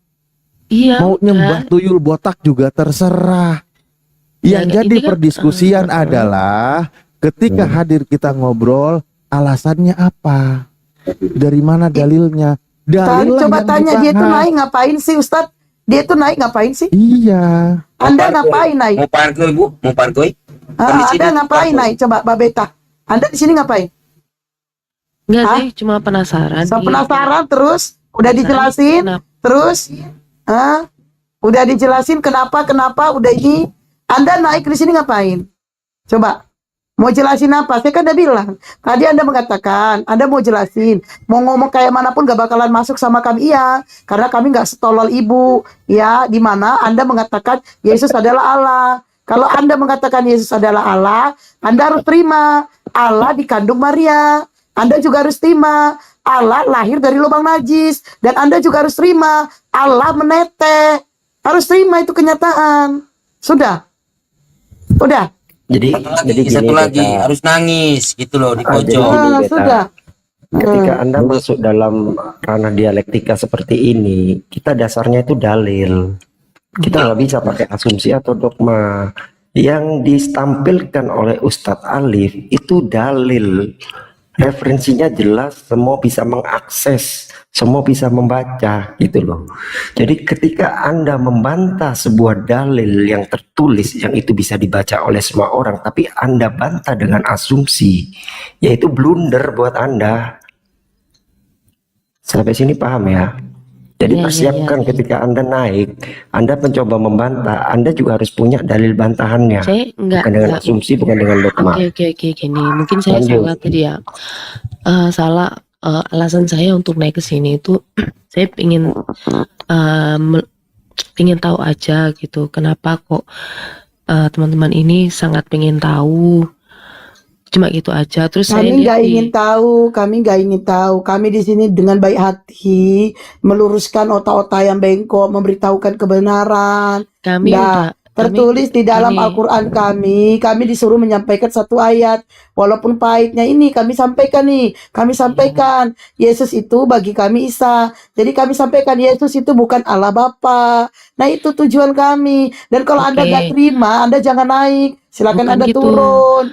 Speaker 4: Iya,
Speaker 2: Mau
Speaker 4: udah.
Speaker 2: nyembah tuyul botak juga terserah.
Speaker 4: Ya,
Speaker 2: Yang
Speaker 4: ini
Speaker 2: jadi
Speaker 4: kan,
Speaker 2: perdiskusian adalah ketika hadir kita ngobrol, alasannya apa? Dari mana dalilnya?
Speaker 9: Tadi
Speaker 2: Dalil
Speaker 9: coba tanya dia tuh naik ngapain sih Ustadz? Dia tuh naik ngapain sih?
Speaker 2: Iya.
Speaker 9: Anda ngapain naik?
Speaker 6: Mau parkir Bu, mau parkir.
Speaker 9: Anda ngapain naik? Coba Mbak Beta. Anda di sini ngapain?
Speaker 4: Enggak,
Speaker 9: Hah?
Speaker 4: saya cuma penasaran.
Speaker 9: Saya
Speaker 4: gitu.
Speaker 9: penasaran terus? Udah dijelasin?
Speaker 4: Kenapa?
Speaker 9: Terus? Udah dijelasin kenapa? Udah ini? Anda naik di sini ngapain? Coba. Mau jelasin apa? Saya kan udah bilang. Tadi Anda mengatakan, Anda mau jelasin. Mau ngomong kayak manapun gak bakalan masuk sama kami. Iya. Karena kami gak setolol ibu. Ya, di mana Anda mengatakan Yesus adalah Allah. Kalau Anda mengatakan Yesus adalah Allah, Anda harus terima. Allah dikandung Maria. Anda juga harus terima. Allah lahir dari lubang najis. Dan Anda juga harus terima. Allah menetek. Harus terima itu kenyataan. Sudah? Udah?
Speaker 3: Jadi
Speaker 6: Satu lagi
Speaker 3: Beta.
Speaker 6: harus nangis gitu loh di
Speaker 3: Jadi
Speaker 6: pojok.
Speaker 3: gini, Beta.
Speaker 9: Sudah.
Speaker 3: Ketika Anda masuk dalam ranah dialektika seperti ini, kita dasarnya itu dalil. Kita nggak bisa pakai asumsi atau dogma. Yang ditampilkan oleh Ustadz Alif itu dalil. Referensinya jelas, semua bisa mengakses, semua bisa membaca gitu loh. Jadi ketika Anda membantah sebuah dalil yang tertulis yang itu bisa dibaca oleh semua orang, tapi Anda bantah dengan asumsi, yaitu blunder buat Anda. Sampai sini paham ya? Jadi
Speaker 4: Iya,
Speaker 3: persiapkan
Speaker 4: iya.
Speaker 3: ketika Anda naik, Anda mencoba membantah, Anda juga harus punya dalil bantahannya.
Speaker 4: Saya enggak,
Speaker 3: Bukan dengan asumsi, bukan dengan dogma.
Speaker 4: Oke, gini. Mungkin saya
Speaker 3: Lanjut.
Speaker 4: salah tadi ya. Salah alasan saya untuk naik ke sini itu saya ingin tahu aja gitu. Kenapa kok teman-teman ini sangat pengen tahu. Cuma gitu aja. Terus saya
Speaker 9: Kami nggak
Speaker 4: lihat
Speaker 9: ingin tahu, Kami di sini dengan baik hati meluruskan otak-otak yang bengkok, memberitahukan kebenaran.
Speaker 4: kami
Speaker 9: Nggak. tertulis di dalam
Speaker 4: ini.
Speaker 9: Al-Quran kami disuruh menyampaikan satu ayat. Walaupun pahitnya ini kami sampaikan kami sampaikan Yesus itu bagi kami Isa. Jadi kami sampaikan Yesus itu bukan Allah Bapa. Nah itu tujuan kami. Dan kalau Anda
Speaker 4: Oke.
Speaker 9: gak terima, Anda jangan naik. Silakan
Speaker 4: Bukan
Speaker 9: Anda
Speaker 4: gitu.
Speaker 9: turun.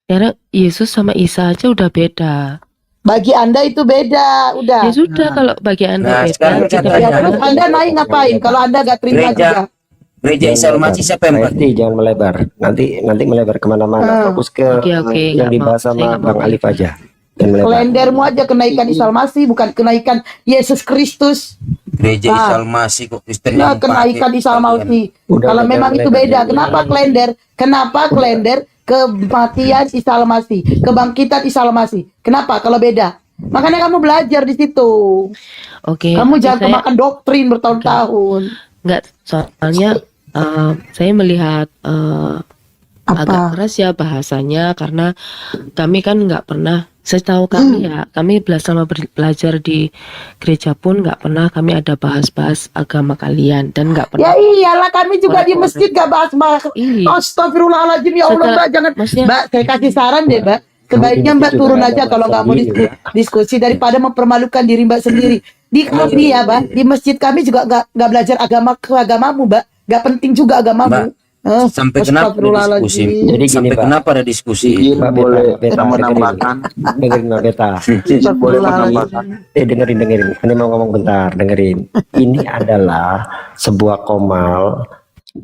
Speaker 4: Karena Yesus sama Isa aja udah beda.
Speaker 9: Bagi Anda itu beda, udah.
Speaker 4: Ya sudah, kalau bagi
Speaker 5: Nah,
Speaker 4: Anda
Speaker 5: sekarang
Speaker 4: beda,
Speaker 5: saya
Speaker 4: kita
Speaker 5: tanya.
Speaker 9: Ya
Speaker 4: beda.
Speaker 9: terus Anda naik ngapain kalau Anda gak terima
Speaker 5: Gereja
Speaker 9: juga?
Speaker 5: Gereja Isa Al-Masih siapa yang
Speaker 3: Pak Esti, jangan melebar. Nanti melebar kemana-mana. Fokus ke
Speaker 4: Oke,
Speaker 3: yang
Speaker 4: nggak mau.
Speaker 3: dibahas
Speaker 4: Saya
Speaker 3: sama
Speaker 4: nggak mau.
Speaker 3: Bang Alif aja. Jangan melebar.
Speaker 9: Kalendermu aja kenaikan Isa Al-Masih, bukan kenaikan Yesus Kristus.
Speaker 5: Gereja
Speaker 9: Nah.
Speaker 5: Isa Al-Masih kok Kristen
Speaker 9: Nah,
Speaker 5: yang
Speaker 9: kenaikan
Speaker 5: pakai
Speaker 9: Isa Al-Masih.
Speaker 3: Udah,
Speaker 9: Kalau
Speaker 3: jangan
Speaker 9: memang itu
Speaker 3: melebar,
Speaker 9: beda,
Speaker 3: jangan
Speaker 9: kenapa
Speaker 3: melebar.
Speaker 9: kalender? Kenapa kalender kematian Isa Al-Masih, kebangkitan Isa Al-Masih? Kenapa kalau beda? Makanya kamu belajar di situ.
Speaker 4: Oke,
Speaker 9: Kamu
Speaker 4: tapi
Speaker 9: jangan
Speaker 4: saya
Speaker 9: kemakan doktrin bertahun-tahun.
Speaker 4: nggak, soalnya saya melihat agak
Speaker 9: Apa?
Speaker 4: keras ya bahasanya, karena kami kan nggak pernah, setahu kami ya, kami belajar di gereja pun nggak pernah kami ada bahas-bahas agama kalian, dan nggak
Speaker 9: Ya
Speaker 4: pernah.
Speaker 9: iyalah, kami juga di
Speaker 4: Orang-orang.
Speaker 9: masjid gak bahas-bahas.
Speaker 4: Iya.
Speaker 9: Astagfirullahaladzim, ya Allah
Speaker 4: Setelah-
Speaker 9: Mbak, jangan.
Speaker 4: maksudnya-
Speaker 9: Mbak, saya kasih saran deh Mbak. Sebaiknya
Speaker 3: Kamu di
Speaker 9: Mbak
Speaker 3: masjid
Speaker 9: turun
Speaker 3: juga
Speaker 9: aja
Speaker 3: ada
Speaker 9: kalau nggak mau
Speaker 3: bahasa diri,
Speaker 9: diskusi daripada mempermalukan diri Mbak sendiri. Di kami ya Mbak, di masjid kami juga nggak belajar agamamu Mbak. Nggak penting juga agamamu.
Speaker 5: sampai kenapa ada diskusi?
Speaker 3: Jadi gini,
Speaker 5: Sampai
Speaker 3: Pak.
Speaker 5: kenapa ada diskusi?
Speaker 3: Mbak Beta, dengerin Mbak Beta.
Speaker 2: Boleh menambahkan.
Speaker 3: Dengerin. Ini mau ngomong bentar, dengerin. Ini adalah sebuah komal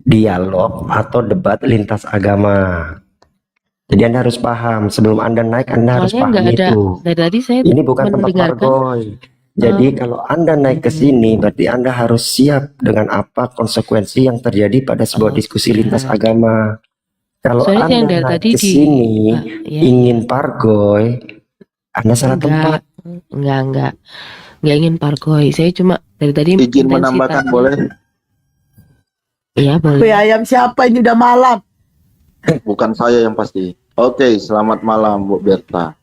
Speaker 3: dialog atau debat lintas agama. Jadi Anda harus paham, sebelum Anda naik Anda harus
Speaker 4: Soalnya
Speaker 3: paham
Speaker 4: nggak ada,
Speaker 3: itu.
Speaker 4: dari tadi saya
Speaker 3: Ini bukan tempat
Speaker 4: mendengarkan.
Speaker 3: pargoy. Jadi kalau Anda naik ke sini berarti Anda harus siap dengan apa konsekuensi yang terjadi pada sebuah diskusi lintas agama. Kalau
Speaker 4: Soalnya yang
Speaker 3: Anda
Speaker 4: dari
Speaker 3: naik
Speaker 4: tadi
Speaker 3: ke sini
Speaker 4: ya,
Speaker 3: ingin pargoy, Anda salah tempat.
Speaker 4: enggak ingin pargoy. Saya cuma dari tadi
Speaker 2: Izin
Speaker 4: intensitas.
Speaker 2: menambahkan boleh?
Speaker 4: Iya boleh.
Speaker 9: Kue ayam siapa ini udah malam?
Speaker 2: Bukan saya yang pasti. Oke, selamat malam Bu Berta.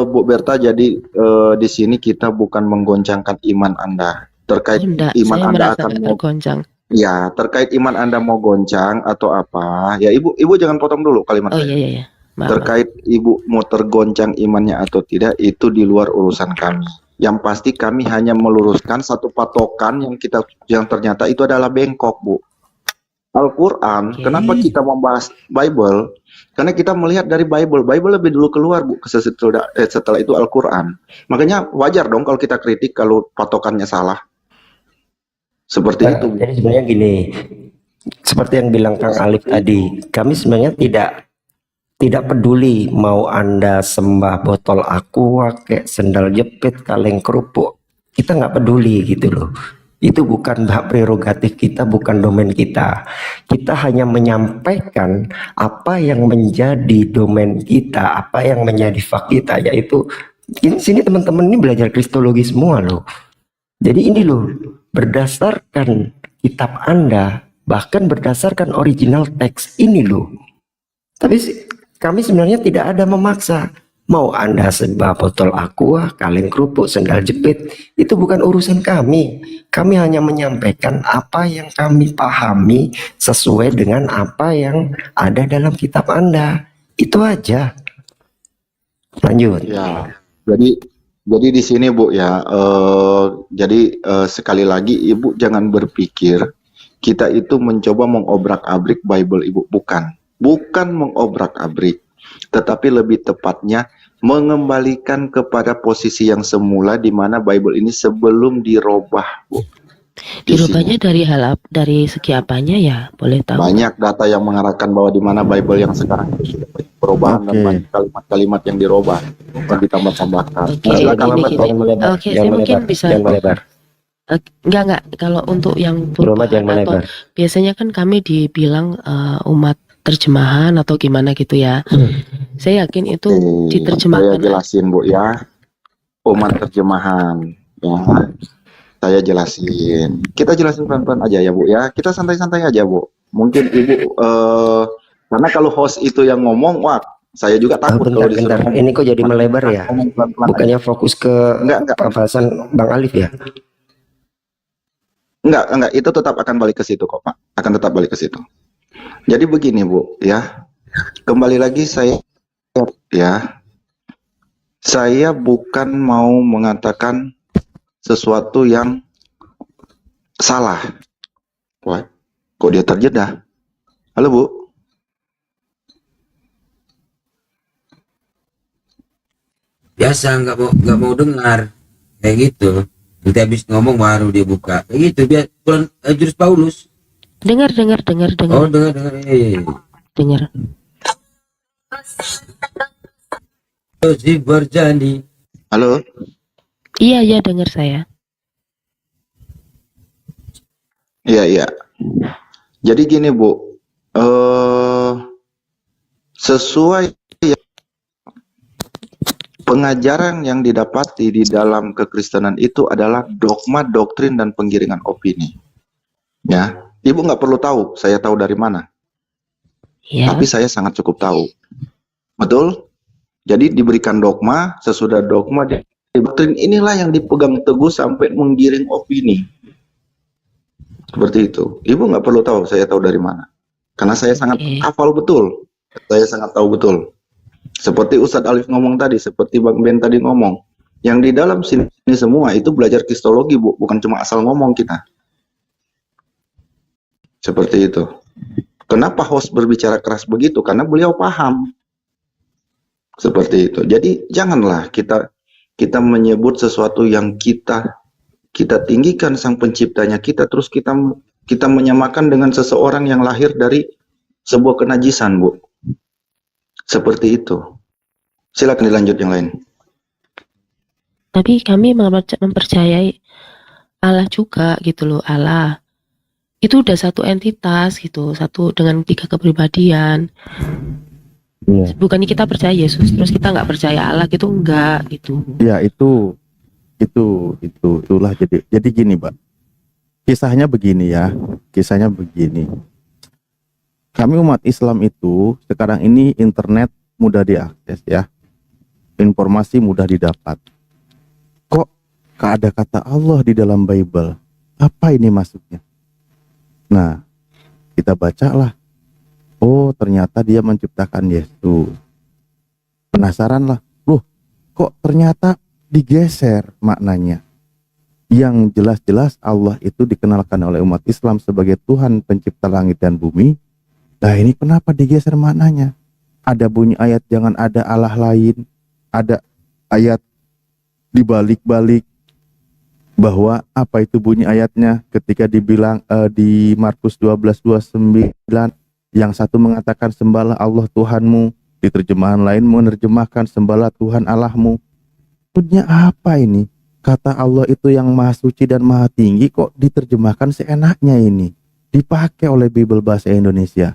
Speaker 2: Bu Berta, jadi di sini kita bukan menggoncangkan iman Anda. Terkait
Speaker 4: Enggak,
Speaker 2: iman
Speaker 4: saya
Speaker 2: Anda
Speaker 4: merasa
Speaker 2: akan
Speaker 4: tergoncang.
Speaker 2: ya, terkait iman Anda mau goncang atau apa? Ya, Ibu jangan potong dulu kalimat
Speaker 4: Oh
Speaker 2: saya.
Speaker 4: iya. Maaf.
Speaker 2: Terkait Ibu mau tergoncang imannya atau tidak, itu di luar urusan kami. Yang pasti kami hanya meluruskan satu patokan yang ternyata itu adalah bengkok, Bu. Al-Quran,
Speaker 4: Oke.
Speaker 2: kenapa kita membahas Bible? Karena kita melihat dari Bible lebih dulu keluar, Bu, setelah itu Al-Quran. Makanya wajar dong kalau kita kritik kalau patokannya salah. Seperti itu, Bu.
Speaker 3: Jadi sebenarnya gini, seperti yang bilang Kang Alif tadi, kami sebenarnya tidak peduli mau Anda sembah botol aqua, kayak sendal jepit, kaleng kerupuk, kita nggak peduli gitu loh. Itu bukan hak prerogatif kita, bukan domain kita. Kita hanya menyampaikan apa yang menjadi domain kita, apa yang menjadi fak kita, yaitu sini teman-teman ini belajar kristologi semua loh. Jadi ini loh, berdasarkan kitab Anda, bahkan berdasarkan original teks ini loh. Tapi kami sebenarnya tidak ada memaksa. Mau Anda sembah botol aqua, kaleng kerupuk, sendal jepit, itu bukan urusan kami. Kami hanya menyampaikan apa yang kami pahami sesuai dengan apa yang ada dalam kitab Anda. Itu aja. Lanjut.
Speaker 2: Ya, jadi di sini Bu ya, sekali lagi Ibu jangan berpikir kita itu mencoba mengobrak-abrik Bible, Ibu, bukan mengobrak-abrik, tetapi lebih tepatnya mengembalikan kepada posisi yang semula di mana Bible ini sebelum dirubah, Bu. Di
Speaker 4: Dirubahnya
Speaker 2: sini
Speaker 4: dari segi apanya ya? Boleh tahu?
Speaker 2: banyak data yang mengarahkan bahwa di mana Bible yang sekarang itu sudah banyak perubahan dan Oke. banyak kalimat-kalimat yang dirubah dan ditambah-tambahkan.
Speaker 4: Oke,
Speaker 2: Nah, silakan,
Speaker 4: gini,
Speaker 2: Mbak.
Speaker 4: gini.
Speaker 3: Jangan melebar,
Speaker 4: Oke,
Speaker 3: jangan
Speaker 4: saya mungkin
Speaker 3: melebar,
Speaker 4: bisa.
Speaker 3: jangan melebar.
Speaker 4: Enggak. Kalau untuk yang
Speaker 3: Rumah
Speaker 4: perubahan
Speaker 3: jangan
Speaker 4: atau
Speaker 3: melebar.
Speaker 4: biasanya kan kami dibilang umat terjemahan atau gimana gitu ya. Saya yakin itu
Speaker 2: Saya
Speaker 4: diterjemahkan.
Speaker 2: jelasin, Bu, ya. Umat terjemahan, ya. Saya jelasin. Kita jelasin pelan-pelan aja ya, Bu, ya. Kita santai-santai aja, Bu. Mungkin Ibu, karena kalau host itu yang ngomong, wah, saya juga takut kalau disuruh
Speaker 3: Bentar.
Speaker 2: ngomong.
Speaker 3: Ini kok jadi melebar ya?
Speaker 2: Ngomong pelan-pelan aja.
Speaker 3: Bukannya fokus ke
Speaker 2: Enggak.
Speaker 3: pembahasan Bang Alif ya?
Speaker 2: Enggak, itu tetap akan balik ke situ kok, Pak. Akan tetap balik ke situ. Jadi begini, Bu, ya. Kembali lagi saya bukan mau mengatakan sesuatu yang salah. Wah, kok dia terjeda? Halo, Bu.
Speaker 5: Biasa nggak mau dengar kayak gitu. Nanti habis ngomong baru dia buka. Kayak gitu biar jurus Paulus.
Speaker 4: Dengar.
Speaker 5: Oh, dengar.
Speaker 4: Dengar.
Speaker 5: Si berjanji.
Speaker 2: Halo.
Speaker 4: Iya, dengar saya.
Speaker 2: Iya. Jadi gini, Bu. Sesuai pengajaran yang didapati di dalam kekristenan itu adalah dogma, doktrin, dan penggiringan opini. Ya, Ibu nggak perlu tahu, saya tahu dari mana.
Speaker 4: Ya.
Speaker 2: Tapi saya sangat cukup tahu. Betul? Jadi diberikan dogma, sesudah dogma, doktrin inilah yang dipegang teguh sampai menggiring opini. Seperti itu. Ibu nggak perlu tahu, saya tahu dari mana. Karena saya sangat hafal betul. Saya sangat tahu betul. Seperti Ustadz Alif ngomong tadi, seperti Bang Ben tadi ngomong, yang di dalam sini semua itu belajar kristologi, Bu, bukan cuma asal ngomong kita. Seperti itu. Kenapa host berbicara keras begitu? Karena beliau paham. Seperti itu. Jadi janganlah kita menyebut sesuatu yang kita tinggikan sang penciptanya kita, terus kita menyamakan dengan seseorang yang lahir dari sebuah kenajisan, Bu. Seperti itu. Silakan dilanjut yang lain.
Speaker 4: Tapi kami mempercayai Allah juga gitu loh. Allah itu udah satu entitas gitu, satu dengan 3 kepribadian. Bukannya kita percaya Yesus terus kita nggak percaya Allah gitu, enggak gitu.
Speaker 2: Ya, itulah jadi gini, Pak. Kisahnya begini ya. Kami umat Islam itu sekarang ini internet mudah diakses ya. Informasi mudah didapat. Kok ada kata Allah di dalam Bible? Apa ini maksudnya? Nah, kita bacalah. Oh, ternyata dia menciptakan Yesus. Penasaran lah. Loh, kok ternyata digeser maknanya? Yang jelas-jelas Allah itu dikenalkan oleh umat Islam sebagai Tuhan pencipta langit dan bumi. Nah, ini kenapa digeser maknanya? Ada bunyi ayat jangan ada Allah lain. Ada ayat dibalik-balik bahwa apa itu bunyi ayatnya ketika dibilang di Markus 12:29 yang satu mengatakan sembahlah Allah Tuhanmu, di terjemahan lain menerjemahkan sembahlah Tuhan Allahmu. Maksudnya apa ini? Kata Allah itu yang maha suci dan maha tinggi kok diterjemahkan seenaknya ini, dipakai oleh Bible bahasa Indonesia.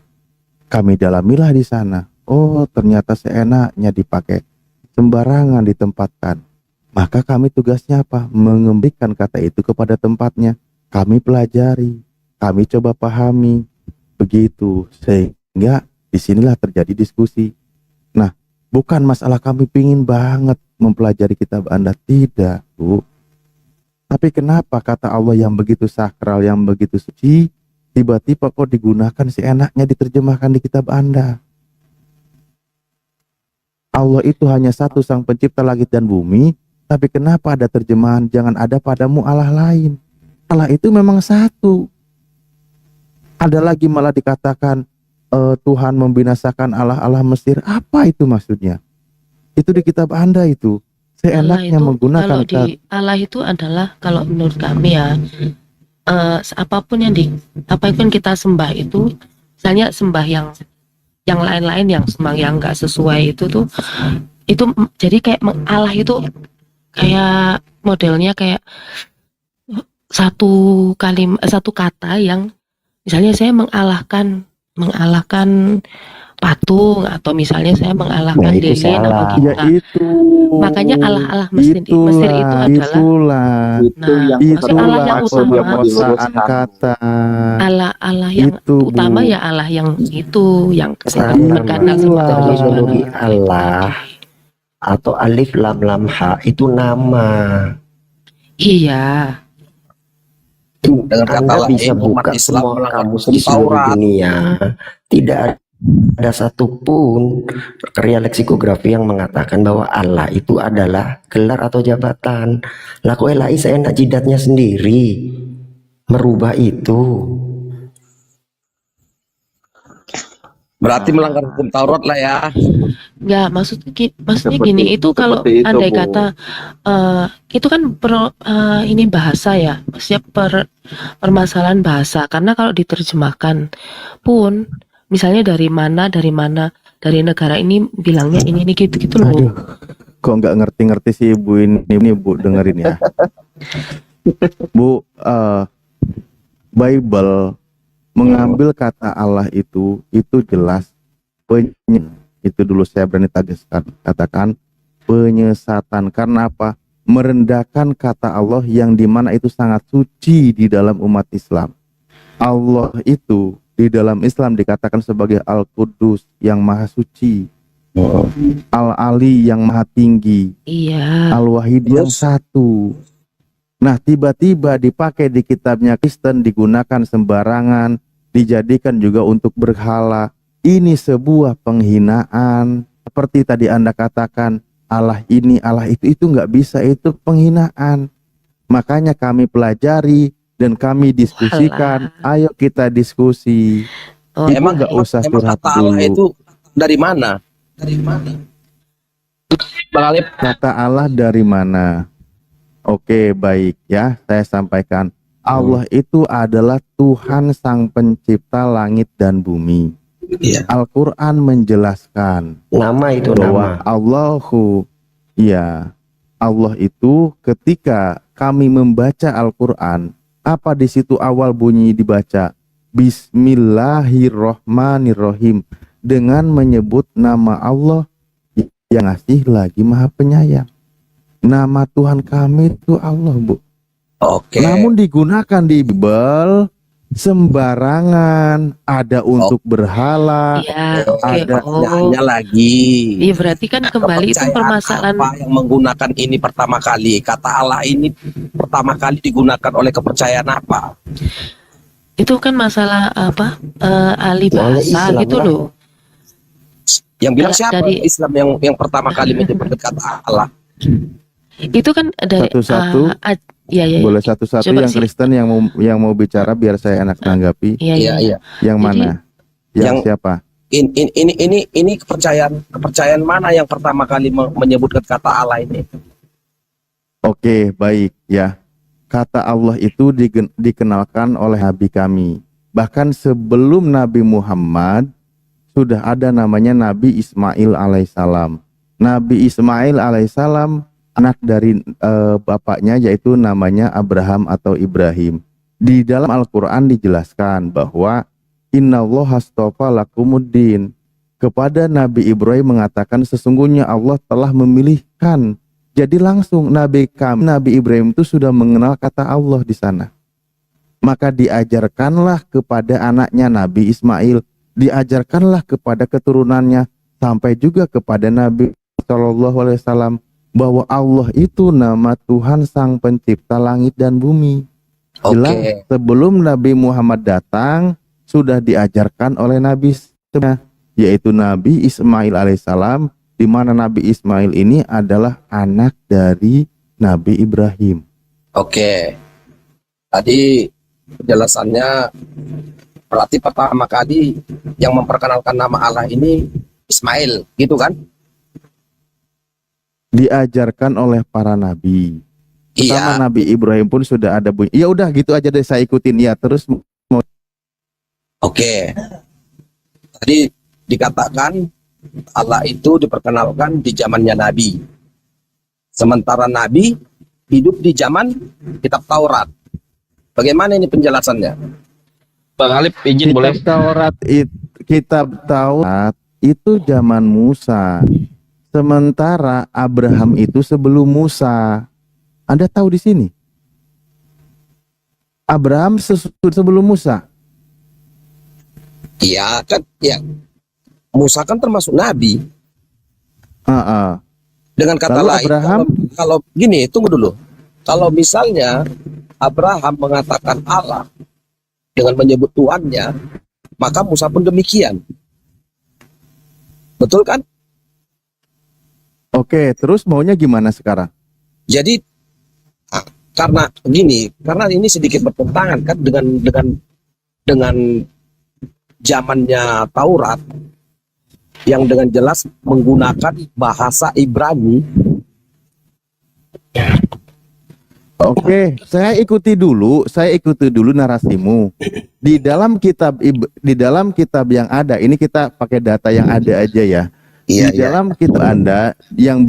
Speaker 2: Kami dalamilah di sana. Oh, ternyata seenaknya dipakai, sembarangan ditempatkan. Maka kami tugasnya apa? Mengembalikan kata itu kepada tempatnya. Kami pelajari, kami coba pahami. Begitu, sehingga disinilah terjadi diskusi. Nah, bukan masalah kami pingin banget mempelajari kitab Anda, tidak, Bu. Tapi kenapa kata Allah yang begitu sakral, yang begitu suci, tiba-tiba kok digunakan seenaknya diterjemahkan di kitab Anda? Allah itu hanya satu sang pencipta langit dan bumi, tapi kenapa ada terjemahan jangan ada padamu Allah lain? Allah itu memang satu. Ada lagi malah dikatakan Tuhan membinasakan Allah Mesir. Apa itu maksudnya? Itu di kitab Anda itu. Seenaknya menggunakan
Speaker 4: Allah itu adalah kalau menurut kami ya, apapun kita sembah itu, misalnya sembah yang lain-lain yang sembah yang nggak sesuai itu jadi kayak Allah itu kayak modelnya kayak satu kata yang misalnya saya mengalahkan patung, atau misalnya saya mengalahkan Lenin atau kita.
Speaker 2: Ya itu.
Speaker 4: Makanya Allah Mesir itu adalah Allah yang utama.
Speaker 2: Kata
Speaker 4: Allah yang
Speaker 2: itu,
Speaker 4: utama ya Allah yang itu yang berkandang
Speaker 3: Terminologi Allah atau alif lam lam ha itu nama.
Speaker 4: Iya.
Speaker 7: Dengan kata
Speaker 3: Anda
Speaker 7: lain,
Speaker 3: bisa
Speaker 7: umat
Speaker 3: buka
Speaker 7: Islam
Speaker 3: semua
Speaker 7: melanggar
Speaker 3: kamus
Speaker 7: hukum
Speaker 3: di seluruh
Speaker 7: Taurat.
Speaker 3: dunia, tidak ada satupun karya leksikografi yang mengatakan bahwa Allah itu adalah gelar atau jabatan. Lah kok elai seenak jidatnya sendiri merubah itu.
Speaker 7: Berarti melanggar hukum Taurat lah ya.
Speaker 4: Enggak, maksudnya gini, itu kalau
Speaker 2: seperti itu,
Speaker 4: andai
Speaker 2: Bu.
Speaker 4: kata itu kan ini bahasa ya, maksudnya permasalahan bahasa. Karena kalau diterjemahkan pun, misalnya dari mana, dari negara ini bilangnya ini gitu loh.
Speaker 2: Aduh, kok nggak ngerti-ngerti sih Ibu ini Bu, dengerin ya. Bu, Bible mengambil kata Allah itu jelas itu dulu saya berani tegaskan, katakan penyesatan. Karena apa? Merendahkan kata Allah yang dimana itu sangat suci di dalam umat Islam. Allah itu di dalam Islam dikatakan sebagai Al-Qudus yang maha suci, Al-Ali yang maha tinggi,
Speaker 4: Iya.
Speaker 2: Al-Wahid yang satu. Nah, tiba-tiba dipakai di kitabnya Kristen, digunakan sembarangan, dijadikan juga untuk berhala. Ini sebuah penghinaan. Seperti tadi Anda katakan, Allah ini, Allah itu nggak bisa, itu penghinaan. Makanya kami pelajari dan kami diskusikan. Ayo kita diskusi.
Speaker 4: Oh,
Speaker 2: Ibu
Speaker 7: Emang
Speaker 2: nggak usah
Speaker 7: emang
Speaker 2: curhat
Speaker 7: kata Allah
Speaker 2: dulu.
Speaker 7: itu dari mana? Bang Alip,
Speaker 2: Kata Allah dari mana? Oke, baik ya, saya sampaikan. Allah itu adalah Tuhan Sang Pencipta langit dan bumi.
Speaker 7: Iya.
Speaker 2: Al-Quran menjelaskan
Speaker 3: Nama itu
Speaker 2: bahwa
Speaker 3: nama.
Speaker 2: Allahu, ya, Allah itu ketika kami membaca Al-Quran, apa di situ awal bunyi dibaca? Bismillahirrohmanirrohim, dengan menyebut nama Allah yang ngasih lagi maha penyayang. Nama Tuhan kami itu Allah, Bu.
Speaker 7: Oke.
Speaker 2: Namun digunakan di Bible sembarangan, ada untuk berhala,
Speaker 4: iya, oke.
Speaker 2: ada
Speaker 4: Oh,
Speaker 7: Pertanyaannya lagi.
Speaker 4: iya berarti kan kembali itu
Speaker 7: Kepercayaan
Speaker 4: permasalahan.
Speaker 7: apa yang menggunakan ini pertama kali? Kata Allah ini pertama kali digunakan oleh kepercayaan apa?
Speaker 4: Itu kan masalah apa? Ahli
Speaker 3: Ya, oleh
Speaker 4: bahasa
Speaker 3: Islam
Speaker 4: gitu
Speaker 3: lah.
Speaker 4: loh.
Speaker 7: Yang bilang siapa?
Speaker 4: Dari-
Speaker 7: Islam yang pertama kali menyebutkan kata Allah.
Speaker 4: Itu kan dari
Speaker 2: Satu-satu.
Speaker 4: ya.
Speaker 2: boleh satu-satu
Speaker 4: Coba
Speaker 2: yang
Speaker 4: sih.
Speaker 2: Kristen yang mau bicara biar saya enak tanggapi.
Speaker 4: Iya.
Speaker 7: Iya.
Speaker 2: Yang
Speaker 4: Jadi-
Speaker 2: mana? Yang
Speaker 7: Yang-
Speaker 2: siapa?
Speaker 7: Ini kepercayaan mana yang pertama kali menyebutkan kata Allah ini?
Speaker 2: Oke, baik ya. Kata Allah itu dikenalkan oleh Nabi kami. Bahkan sebelum Nabi Muhammad sudah ada namanya Nabi Ismail alaihissalam. Nabi Ismail alaihissalam anak dari bapaknya yaitu namanya Abraham atau Ibrahim. Di dalam Al-Quran dijelaskan bahwa Innallaha astafa lakumuddin. Kepada Nabi Ibrahim mengatakan sesungguhnya Allah telah memilihkan. Jadi langsung Nabi Ibrahim itu sudah mengenal kata Allah di sana. Maka diajarkanlah kepada anaknya Nabi Ismail, diajarkanlah kepada keturunannya sampai juga kepada Nabi Shallallahu Alaihi Wasallam bahwa Allah itu nama Tuhan Sang Pencipta langit dan bumi. Jelas
Speaker 7: Oke.
Speaker 2: sebelum Nabi Muhammad datang sudah diajarkan oleh Nabi yaitu Nabi Ismail alaihissalam, di mana Nabi Ismail ini adalah anak dari Nabi Ibrahim.
Speaker 7: Oke. Tadi penjelasannya berarti pertama kali yang memperkenalkan nama Allah ini Ismail, gitu kan?
Speaker 2: Diajarkan oleh para nabi. Pertama
Speaker 7: Iya.
Speaker 2: Nabi Ibrahim pun sudah ada bunyi. Ya udah gitu aja deh, saya ikutin ya. Terus
Speaker 7: Oke. Tadi dikatakan Allah itu diperkenalkan di zamannya Nabi. Sementara Nabi hidup di zaman kitab Taurat. Bagaimana ini penjelasannya?
Speaker 8: Bang Alip izin boleh?
Speaker 2: Kitab Taurat itu zaman Musa. Sementara Abraham itu sebelum Musa. Anda tahu di sini? Abraham sebelum Musa.
Speaker 7: Iya kan, ya. Musa kan termasuk Nabi.
Speaker 2: Ah, ah.
Speaker 7: Dengan kata
Speaker 2: Lalu
Speaker 7: lain,
Speaker 2: Abraham?
Speaker 7: kalau gini, tunggu dulu. kalau misalnya Abraham mengatakan Allah dengan menyebut Tuhannya, maka Musa pun demikian. Betul kan?
Speaker 2: Oke, terus maunya gimana sekarang?
Speaker 7: Jadi karena gini, karena ini sedikit bertentangan kan dengan zamannya Taurat yang dengan jelas menggunakan bahasa Ibrani.
Speaker 2: Oke, saya ikuti dulu narasimu. Di dalam kitab yang ada, ini kita pakai data yang ada aja ya.
Speaker 7: Iya,
Speaker 2: Di dalam kitab Anda yang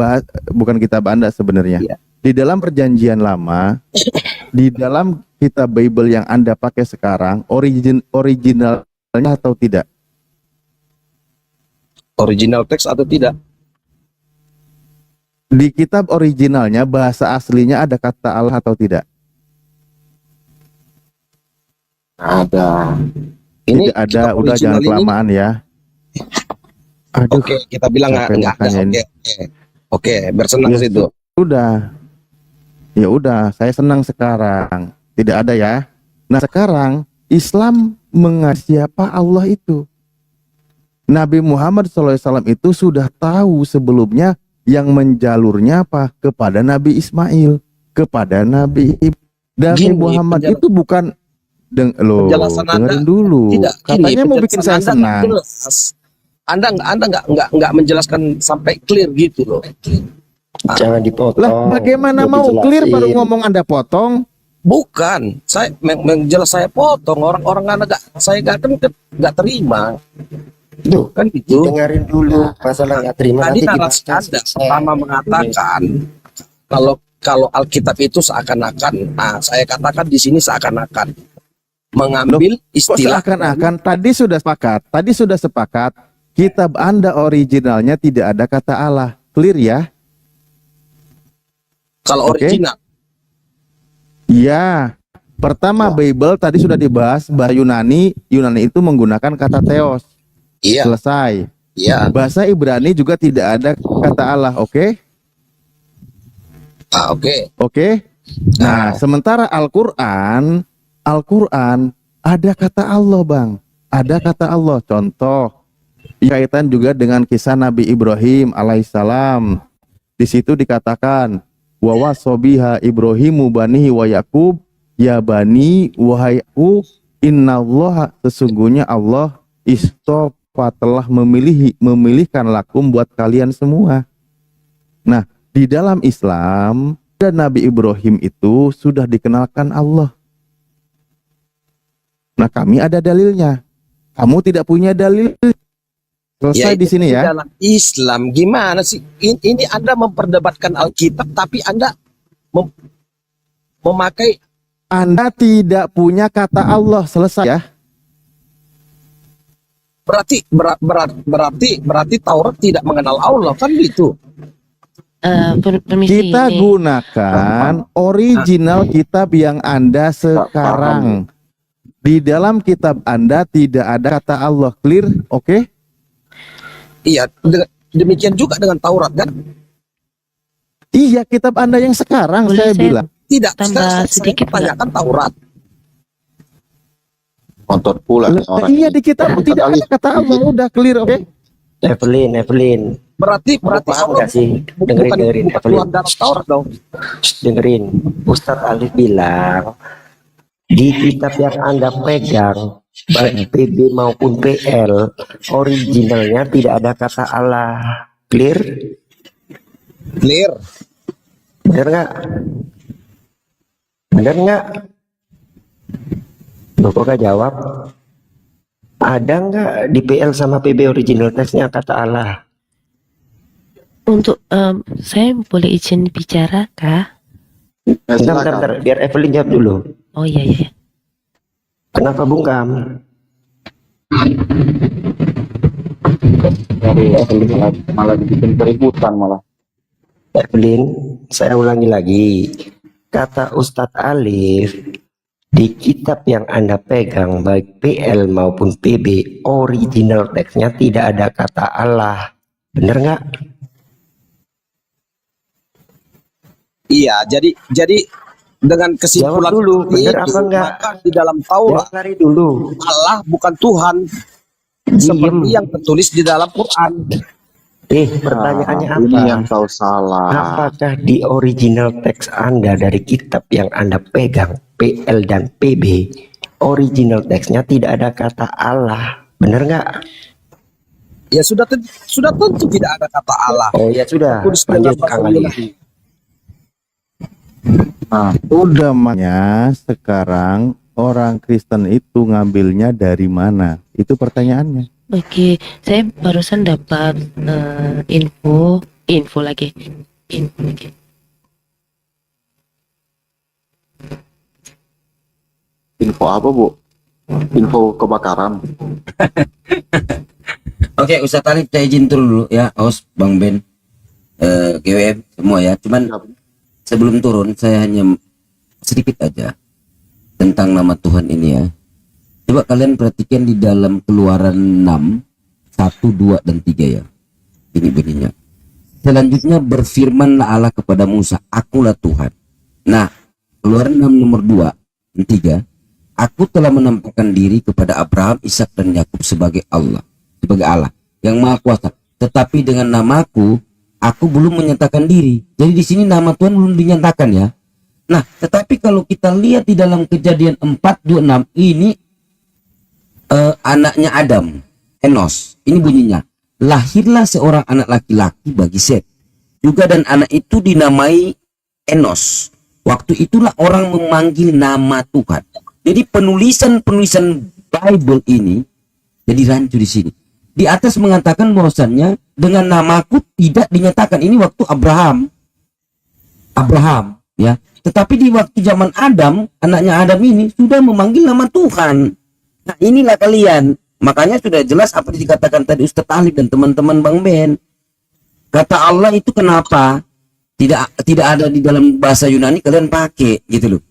Speaker 2: bukan kitab Anda sebenarnya.
Speaker 7: Iya.
Speaker 2: Di dalam perjanjian lama, di dalam kitab Bible yang Anda pakai sekarang, originalnya atau tidak?
Speaker 7: Original teks atau tidak?
Speaker 2: Di kitab originalnya, bahasa aslinya ada kata Allah atau tidak?
Speaker 7: Ada. Ini
Speaker 2: Tidak ada,
Speaker 7: kitab
Speaker 2: udah jangan
Speaker 7: original ini.
Speaker 2: kelamaan ya. Aduh,
Speaker 7: Oke, kita bilang
Speaker 2: capek
Speaker 7: enggak ada.
Speaker 2: makanya ini.
Speaker 7: Oke, bersenang
Speaker 2: Ya,
Speaker 7: situ.
Speaker 2: Udah. Ya udah, saya senang sekarang. Tidak ada ya. Nah, sekarang Islam mengasihi siapa Allah itu? Nabi Muhammad SAW itu sudah tahu sebelumnya yang menjalurnya apa? Kepada Nabi Ismail, kepada Nabi Nabi
Speaker 7: Gini,
Speaker 2: Muhammad itu bukan
Speaker 7: penjelasan Anda
Speaker 2: dengerin dulu.
Speaker 7: tidak.
Speaker 2: Katanya
Speaker 7: Gini,
Speaker 2: mau bikin saya
Speaker 7: penjelasan Anda
Speaker 2: senang.
Speaker 7: jelas. Anda nggak menjelaskan sampai clear gitu loh.
Speaker 3: Jangan dipotong.
Speaker 2: Lah, bagaimana
Speaker 3: Udah
Speaker 2: mau clear baru
Speaker 3: dijelasin.
Speaker 2: ngomong Anda potong?
Speaker 7: Bukan, saya menjelas saya potong orang-orang saya nggak terima.
Speaker 3: Tuh,
Speaker 7: Kan gitu.
Speaker 3: dengerin dulu masalah nggak terima.
Speaker 7: Tadi
Speaker 3: nanti
Speaker 7: narasi
Speaker 3: dibahas.
Speaker 7: Anda pertama mengatakan kalau Alkitab itu seakan-akan, saya katakan di sini seakan-akan mengambil
Speaker 2: Kok
Speaker 7: istilah
Speaker 2: seakan-akan tadi sudah sepakat kitab Anda originalnya tidak ada kata Allah. Clear ya?
Speaker 7: kalau
Speaker 2: Oke.
Speaker 7: original.
Speaker 2: Iya. Pertama Bible tadi sudah dibahas bahasa Yunani itu menggunakan kata theos.
Speaker 7: Iya,
Speaker 2: Selesai.
Speaker 7: iya.
Speaker 2: Bahasa Ibrani juga tidak ada kata Allah, oke?
Speaker 7: Oke.
Speaker 2: Oke? Nah, sementara Al-Qur'an ada kata Allah, Bang. Ada kata Allah. Contoh kaitan juga dengan kisah Nabi Ibrahim alaihissalam. Di situ dikatakan wa wasobiha Ibrahimu banihi wa Yakub ya bani wahai Yakub innallaha sesungguhnya Allah istofa telah memilihkan lakum buat kalian semua. Nah, di dalam Islam dan Nabi Ibrahim itu sudah dikenalkan Allah. Nah, kami ada dalilnya. Kamu tidak punya dalil. Selesai di sini ya.
Speaker 7: Dalam Islam gimana sih? Ini Anda memperdebatkan Alkitab, tapi Anda memakai
Speaker 2: Anda tidak punya kata Allah. Selesai ya.
Speaker 7: berarti Taurat tidak mengenal Allah kan gitu.
Speaker 4: Permisi
Speaker 2: Kita
Speaker 4: ini.
Speaker 2: gunakan original kitab yang Anda sekarang. Di dalam kitab Anda tidak ada kata Allah. Clear? Oke?
Speaker 7: Iya, demikian juga dengan Taurat kan?
Speaker 2: Iya, kitab Anda yang sekarang
Speaker 4: Boleh
Speaker 2: saya
Speaker 4: saya
Speaker 2: bilang.
Speaker 7: Tidak,
Speaker 4: tambah
Speaker 7: saya
Speaker 4: sedikit nggak?
Speaker 7: tanyakan Taurat.
Speaker 10: Kotor pula nih orang.
Speaker 2: Iya, di kitab tidak ada kata Allah. Udah clear, oke?
Speaker 3: Evelyn,
Speaker 7: Berarti
Speaker 3: paham
Speaker 7: Allah
Speaker 3: nggak sih? Dengerin
Speaker 7: bukan
Speaker 3: Evelyn.
Speaker 7: keluar dari Taurat dong.
Speaker 3: Dengerin, Ustadz Alif bilang di kitab yang Anda pegang baik PB maupun PL originalnya tidak ada kata Allah. Clear?
Speaker 7: Clear.
Speaker 3: Bener nggak? Bener nggak? Loh, kok nggak jawab? Ada nggak di PL sama PB original teksnya kata Allah?
Speaker 4: Untuk saya boleh izin bicara kah?
Speaker 3: Bentar, biar Evelyn jawab dulu.
Speaker 4: Oh iya iya.
Speaker 3: Kenapa bungkam?
Speaker 10: Malah bikin keributan malah.
Speaker 3: Evelyn, saya ulangi lagi. Kata Ustadz Alif, di kitab yang Anda pegang baik PL maupun PB original teksnya tidak ada kata Allah. Bener nggak?
Speaker 7: Iya, jadi dengan kesimpulan
Speaker 3: Jawab dulu,
Speaker 7: seperti
Speaker 3: benar
Speaker 7: itu,
Speaker 3: apa enggak?
Speaker 7: maka di dalam Taurat
Speaker 3: Jawab hari dulu.
Speaker 7: Allah bukan Tuhan seperti yang tertulis di dalam Quran.
Speaker 3: Pertanyaannya
Speaker 10: Nah, ini
Speaker 3: apa?
Speaker 10: yang kau salah.
Speaker 3: Apakah di original teks Anda dari kitab yang Anda pegang, PL dan PB, original teksnya tidak ada kata Allah? Benar nggak?
Speaker 7: Ya sudah tentu tidak ada kata Allah.
Speaker 3: Oh ya sudah,
Speaker 7: Tertulis dalam
Speaker 3: lanjut
Speaker 7: bahasa
Speaker 3: Kang Ali.
Speaker 7: Yunani.
Speaker 2: Nah, udah makanya sekarang orang Kristen itu ngambilnya dari mana? Itu pertanyaannya.
Speaker 4: Oke, saya barusan dapat info lagi.
Speaker 10: Info apa, Bu? Info kebakaran.
Speaker 5: Oke, Ustaz Talib saya izin turun dulu ya, host Bang Ben, GWM semua ya. Cuman sebelum turun saya hanya sedikit aja tentang nama Tuhan ini ya. Coba kalian perhatikan di dalam Keluaran 6, 1, 2, dan 3 ya. Ini bunyinya. Selanjutnya berfirmanlah Allah kepada Musa, akulah Tuhan. Nah, Keluaran 6 nomor 2 dan 3. Aku telah menampakkan diri kepada Abraham, Ishak dan Yakub sebagai Allah yang Maha Kuasa. Tetapi dengan namaku, aku belum menyatakan diri. Jadi di sini nama Tuhan belum dinyatakan ya. Nah, tetapi kalau kita lihat di dalam Kejadian 4:26 ini anaknya Adam, Enos. Ini bunyinya, lahirlah seorang anak laki-laki bagi Set. Juga dan anak itu dinamai Enos. Waktu itulah orang memanggil nama Tuhan. Jadi penulisan Bible ini jadi rancu di sini. Di atas mengatakan bahwasannya dengan namaku tidak dinyatakan. Ini waktu Abraham ya. Tetapi di waktu zaman Adam, anaknya Adam ini sudah memanggil nama Tuhan. Nah, inilah kalian. Makanya sudah jelas apa yang dikatakan tadi Ustaz Talib dan teman-teman Bang Ben. Kata Allah itu kenapa tidak ada di dalam bahasa Yunani, kalian pakai gitu loh.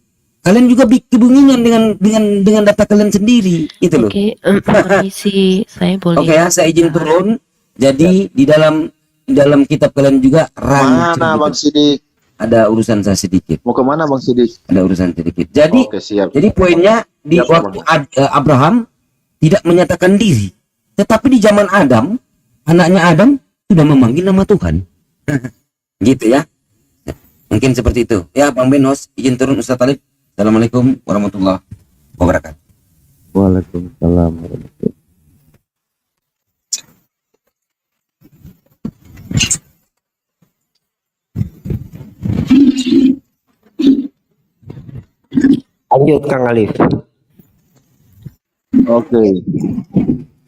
Speaker 5: Kalian juga kebingungan dengan data kalian sendiri gitu loh.
Speaker 4: Oke, permisi, saya boleh.
Speaker 5: Oke ya, saya izin turun. Jadi di dalam kitab kalian juga rancu
Speaker 10: Mana Bang
Speaker 5: gitu.
Speaker 10: Sidik?
Speaker 5: Ada urusan saya sedikit.
Speaker 10: Mau kemana Bang Sidik?
Speaker 5: Ada urusan sedikit. Jadi
Speaker 10: Oke, siap.
Speaker 5: jadi poinnya di
Speaker 10: Siap,
Speaker 5: waktu Abraham tidak menyatakan diri. Tetapi di zaman Adam, anaknya Adam sudah memanggil nama Tuhan. Gitu ya. Mungkin seperti itu. Ya, Bang Benos, izin turun Ustaz Talib. Assalamualaikum warahmatullahi wabarakatuh.
Speaker 2: Waalaikumsalam warahmatullahi.
Speaker 3: Lanjut Kang Alif.
Speaker 10: Oke.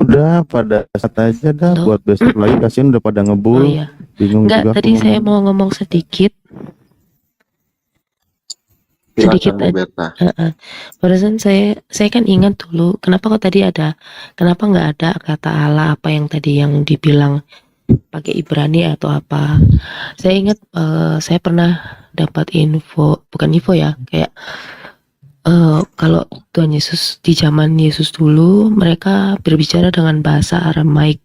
Speaker 2: Udah pada saat aja dah buat besok lagi, kasihan udah pada ngebul.
Speaker 4: Oh iya.
Speaker 2: Bingung
Speaker 4: Enggak,
Speaker 2: juga aku
Speaker 4: tadi saya
Speaker 2: ngomong.
Speaker 4: mau ngomong sedikit
Speaker 10: Silakan Bu
Speaker 4: aja.
Speaker 10: Berta.
Speaker 4: Barusan saya kan ingat dulu, kenapa nggak ada kata Allah apa yang tadi yang dibilang pakai Ibrani atau apa. Saya ingat saya pernah dapat bukan info ya, kayak kalau Tuhan Yesus di zaman Yesus dulu mereka berbicara dengan bahasa Aramaik.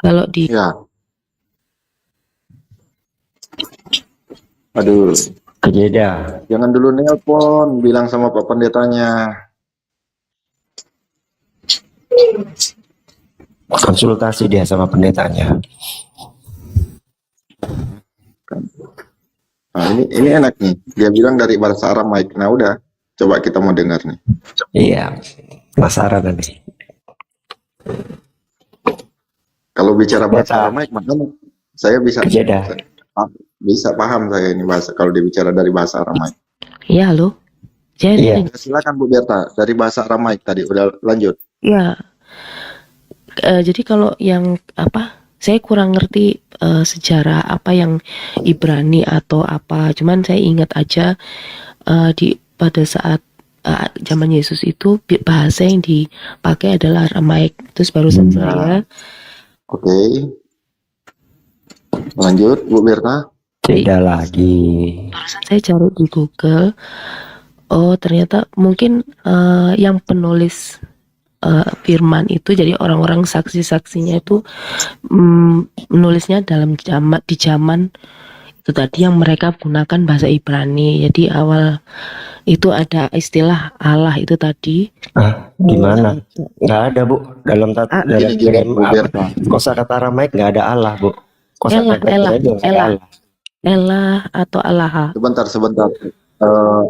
Speaker 4: Kalau di
Speaker 10: Ya. Aduh,
Speaker 3: Kejeda.
Speaker 10: jangan dulu nelpon, bilang sama Pak Pendetanya.
Speaker 3: Konsultasi dia sama pendetanya.
Speaker 10: Nah, ini enak nih. Dia bilang dari bahasa Aramaik. Nah, udah. Coba kita mau dengar nih.
Speaker 3: Iya, penasaran nanti.
Speaker 10: Kalau bicara bahasa
Speaker 3: Berta.
Speaker 10: Aramaik, makanya saya bisa
Speaker 3: Kejeda.
Speaker 10: paham saya ini bahasa kalau dia bicara dari bahasa Aramaik.
Speaker 4: ya halo.
Speaker 3: Iya.
Speaker 4: Jadi
Speaker 10: Silakan Bu Berta, dari bahasa Aramaik tadi udah lanjut.
Speaker 4: ya jadi kalau yang apa saya kurang ngerti sejarah apa yang Ibrani atau apa, cuman saya ingat aja pada saat zaman Yesus itu bahasa yang dipakai adalah Aramaik. Terus barusan saya
Speaker 10: Oke. Lanjut Bu Berta.
Speaker 3: Beda lagi.
Speaker 4: barusan saya cari di Google, oh ternyata mungkin yang penulis firman itu jadi orang-orang saksi-saksinya itu menulisnya di zaman itu tadi yang mereka gunakan bahasa Ibrani. Jadi awal itu ada istilah Allah itu tadi.
Speaker 3: Gimana? Nggak ada, Bu. Dalam kosakata Aramaik nggak ada Allah, Bu.
Speaker 4: Elah,
Speaker 3: Kosakata
Speaker 4: elah,
Speaker 3: Ibrani juga nggak ada
Speaker 4: elah,
Speaker 3: Allah.
Speaker 4: elah atau Allah.
Speaker 10: Sebentar.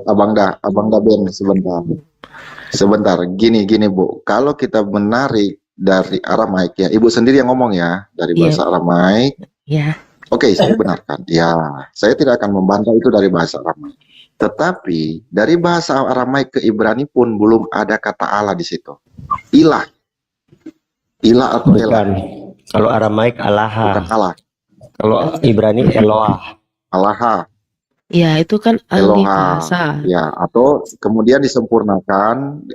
Speaker 10: Abang dah Ben, sebentar. Gini Bu, kalau kita menarik dari Aramaik ya, Ibu sendiri yang ngomong ya, dari
Speaker 4: Iya.
Speaker 10: bahasa Aramaik.
Speaker 4: Ya,
Speaker 10: Oke, saya benarkan. Ya, saya tidak akan membantah itu dari bahasa Aramaik. Tetapi dari bahasa Aramaik ke Ibrani pun belum ada kata Allah di situ. Ilah atau
Speaker 3: Bukan.
Speaker 10: elah,
Speaker 3: Kalau Aramaik
Speaker 10: bukan
Speaker 3: Alaha.
Speaker 10: Allah.
Speaker 3: Kalau Ibrani Eloah.
Speaker 10: Allah,
Speaker 4: ya itu kan ahli
Speaker 10: Eloha.
Speaker 4: bahasa.
Speaker 10: Ya, atau kemudian disempurnakan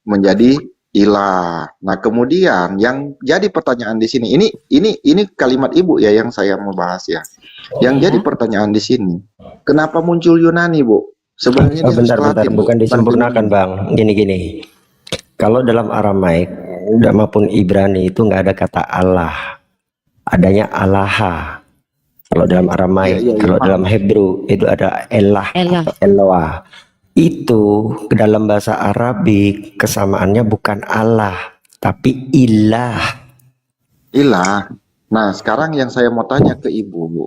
Speaker 10: menjadi ilah. Nah, kemudian yang jadi pertanyaan di sini, ini kalimat Ibu ya yang saya mau bahas ya. Yang jadi pertanyaan di sini, kenapa muncul Yunani, Bu? Sebenarnya dia harus
Speaker 3: Bentar,
Speaker 10: Latin, Bu.
Speaker 3: bukan disempurnakan, Bang. Gini. Kalau dalam Aramaik maupun Ibrani itu nggak ada kata Allah, adanya Alaha. Kalau dalam Aramaik,
Speaker 10: Iya,
Speaker 3: kalau
Speaker 10: paham.
Speaker 3: dalam Hebrew itu ada Elah
Speaker 4: Elah.
Speaker 3: atau Eloah. Itu dalam bahasa Arabik kesamaannya bukan Allah, tapi ilah.
Speaker 10: Ilah. Nah, sekarang yang saya mau tanya ke Ibu, Bu.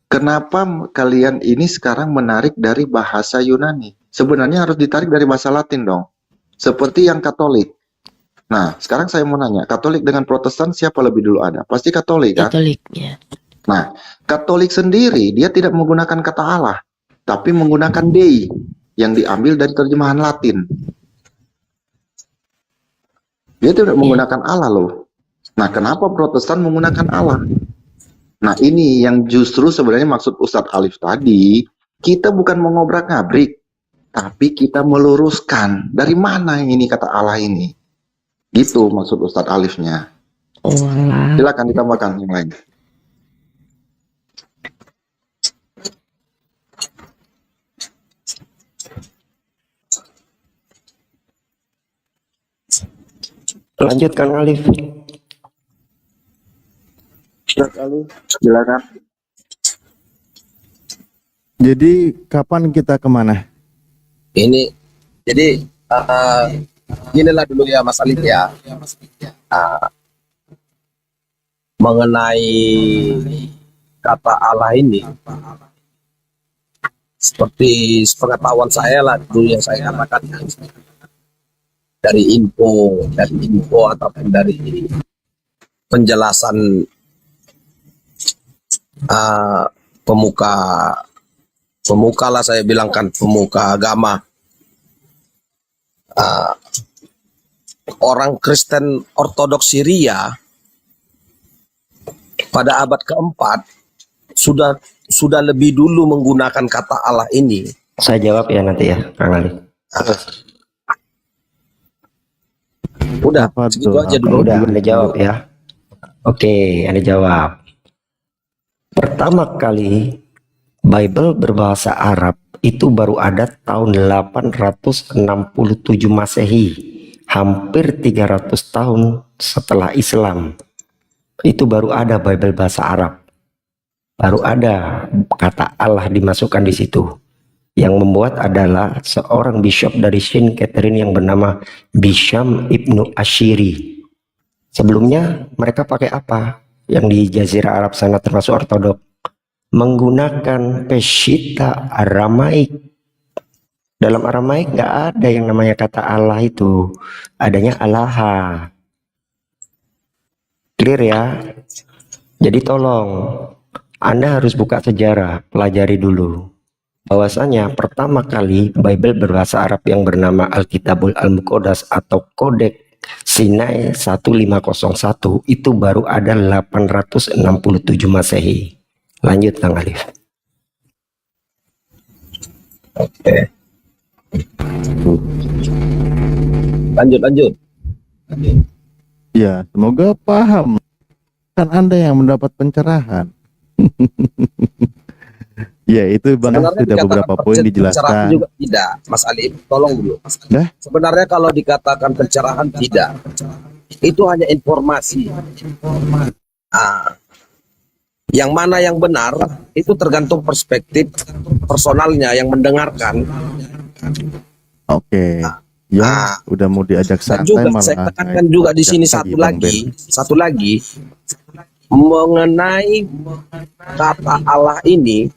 Speaker 10: Kenapa kalian ini sekarang menarik dari bahasa Yunani? Sebenarnya harus ditarik dari bahasa Latin dong. Seperti yang Katolik. Nah, sekarang saya mau nanya, Katolik dengan Protestan siapa lebih dulu ada? Pasti Katolik kan?
Speaker 4: Katolik, ya.
Speaker 10: Nah, Katolik sendiri dia tidak menggunakan kata Allah, tapi menggunakan Dei yang diambil dari terjemahan Latin. Dia tidak menggunakan Allah loh. Nah, kenapa Protestan menggunakan Allah? Nah, ini yang justru sebenarnya maksud Ustadz Alif tadi, kita bukan mengobrak-ngabrik, tapi kita meluruskan dari mana yang ini kata Allah ini. Gitu maksud Ustadz Alifnya.
Speaker 4: Oh, alah.
Speaker 10: Silakan ditambahkan yang lain.
Speaker 3: Lanjutkan, Alif.
Speaker 10: Silakan.
Speaker 2: Jadi kapan kita kemana?
Speaker 7: Ini jadi inilah dulu ya Mas Alif ya. Mengenai kata Allah ini, seperti sepengetahuan saya lah dulu yang saya katakan dari info ataupun dari penjelasan pemuka lah, saya bilangkan pemuka agama, orang Kristen Ortodoks Syria pada abad keempat sudah lebih dulu menggunakan kata Allah ini.
Speaker 3: Saya jawab ya nanti ya, Kang Alif.
Speaker 7: Udah,
Speaker 2: Apa
Speaker 7: segitu
Speaker 2: tuh?
Speaker 7: aja dulu.
Speaker 3: Udah, Anda jawab ya. Oke, Anda jawab. Pertama kali Bible berbahasa Arab itu baru ada tahun 867 Masehi, hampir 300 tahun setelah Islam. Itu baru ada Bible bahasa Arab. Baru ada kata Allah dimasukkan di situ. Yang membuat adalah seorang bishop dari Shin Catherine yang bernama Bisham Ibnu Ashiri. Sebelumnya mereka pakai apa? Yang di Jazirah Arab sana termasuk Ortodok, menggunakan Peshitta Aramaik. Dalam Aramaik nggak ada yang namanya kata Allah itu, adanya Allaha. Clear ya? Jadi tolong Anda harus buka sejarah, pelajari dulu. Bahwasanya pertama kali Bible berbahasa Arab yang bernama Alkitabul Al-Muqaddas atau Kodek Sinai 1501 itu baru ada 867 Masehi. Lanjut Kang Alif.
Speaker 7: Oke. Lanjut.
Speaker 2: Ya, semoga paham. Kan Anda yang mendapat pencerahan. Ya, itu Bang
Speaker 7: Sebenarnya
Speaker 2: sudah
Speaker 7: dikatakan
Speaker 2: beberapa poin
Speaker 7: pencerahan
Speaker 2: dijelaskan.
Speaker 7: juga tidak, Mas Alif. Tolong dulu.
Speaker 2: Dah?
Speaker 7: Sebenarnya kalau dikatakan pencerahan tidak, itu hanya informasi. Yang mana yang benar itu tergantung perspektif personalnya yang mendengarkan.
Speaker 2: Oke. Ya, udah mau diajak
Speaker 7: Dan
Speaker 2: santai
Speaker 7: juga
Speaker 2: malah
Speaker 7: saya tekankan juga di sini
Speaker 2: ajak lagi,
Speaker 7: satu lagi mengenai kata Allah ini,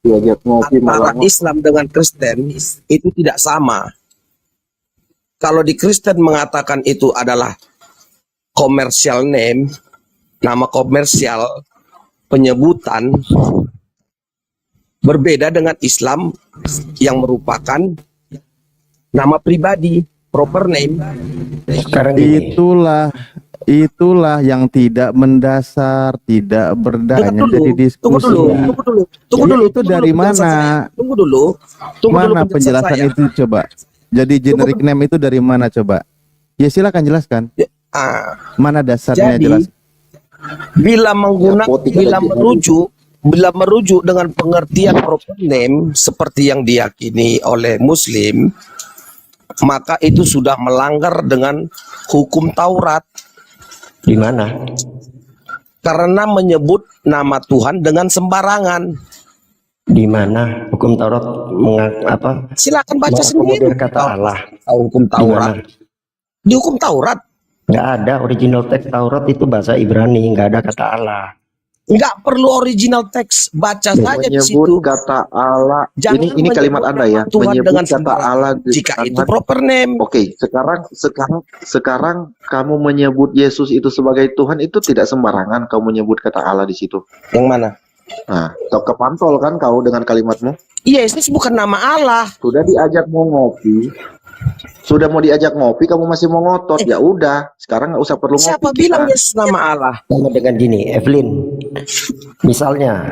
Speaker 10: Diajak ngopi
Speaker 7: antara
Speaker 10: malah
Speaker 7: Islam dengan Kristen itu tidak sama. Kalau di Kristen mengatakan itu adalah commercial name, nama komersial, penyebutan, berbeda dengan Islam yang merupakan nama pribadi, proper name.
Speaker 3: Sekarang gini,
Speaker 2: itulah yang tidak mendasar, tidak berdaya jadi diskusi.
Speaker 7: Tunggu dulu.
Speaker 2: Itu dari mana?
Speaker 7: Tunggu dulu
Speaker 2: Mana
Speaker 7: penjelasan
Speaker 2: penjelasan
Speaker 7: saya.
Speaker 2: itu coba? Jadi generic name itu dari mana coba? Ya silakan jelaskan. Mana dasarnya
Speaker 7: Jadi,
Speaker 2: jelas?
Speaker 7: Bila merujuk dengan pengertian proper name seperti yang diyakini oleh Muslim, maka itu sudah melanggar dengan hukum Taurat
Speaker 3: di mana?
Speaker 7: karena menyebut nama Tuhan dengan sembarangan.
Speaker 3: Di mana hukum Taurat
Speaker 7: Silakan baca sendiri.
Speaker 3: mengakomodir kata Allah?
Speaker 7: Hukum
Speaker 3: Di
Speaker 7: Taurat.
Speaker 3: mana?
Speaker 7: Di hukum Taurat
Speaker 3: Nggak ada original teks Taurat, itu bahasa Ibrani, nggak ada kata Allah.
Speaker 7: nggak perlu original teks, baca saja di situ.
Speaker 10: menyebut kata Allah.
Speaker 7: Jangan
Speaker 10: Ini kalimat
Speaker 7: menyebut
Speaker 10: Anda ya.
Speaker 7: nama Tuhan
Speaker 10: Menyebut
Speaker 7: dengan
Speaker 10: kata
Speaker 7: sembarangan.
Speaker 10: Allah.
Speaker 7: Jika itu proper name.
Speaker 10: Oke, sekarang kamu menyebut Yesus itu sebagai Tuhan itu tidak sembarangan kamu menyebut kata Allah di situ.
Speaker 7: Yang mana?
Speaker 10: Nah, kepantol kan kau dengan kalimatmu?
Speaker 7: Yesus bukan nama Allah.
Speaker 10: Sudah diajak mau ngopi. Sudah mau diajak ngopi, kamu masih mau ngotot. Ya udah, sekarang nggak usah perlu ngopi.
Speaker 7: Siapa bilang Yesus nama Allah?
Speaker 3: Sama dengan gini, Evelyn, misalnya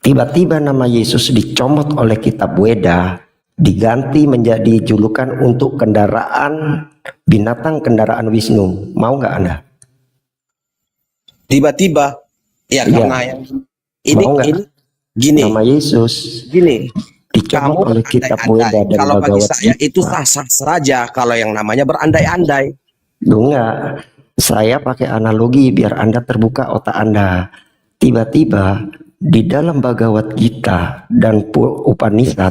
Speaker 3: tiba-tiba nama Yesus dicomot oleh kitab Weda, diganti menjadi julukan untuk binatang kendaraan Wisnu, mau nggak Anda?
Speaker 7: Tiba-tiba, ya
Speaker 3: Iya.
Speaker 7: karena yang ini
Speaker 3: Mau nggak?
Speaker 7: gini,
Speaker 3: Nama Yesus
Speaker 7: gini.
Speaker 3: dicomot
Speaker 7: Kamu
Speaker 3: oleh kitab Weda
Speaker 7: berandai-andai.
Speaker 3: dan
Speaker 7: Kalau bagi
Speaker 3: Bhagavad
Speaker 7: saya
Speaker 3: Gita.
Speaker 7: itu sah-sah saja. Kalau yang namanya berandai-andai.
Speaker 3: Enggak, saya pakai analogi biar Anda terbuka otak Anda. Tiba-tiba di dalam Bhagavad Gita dan Upanishad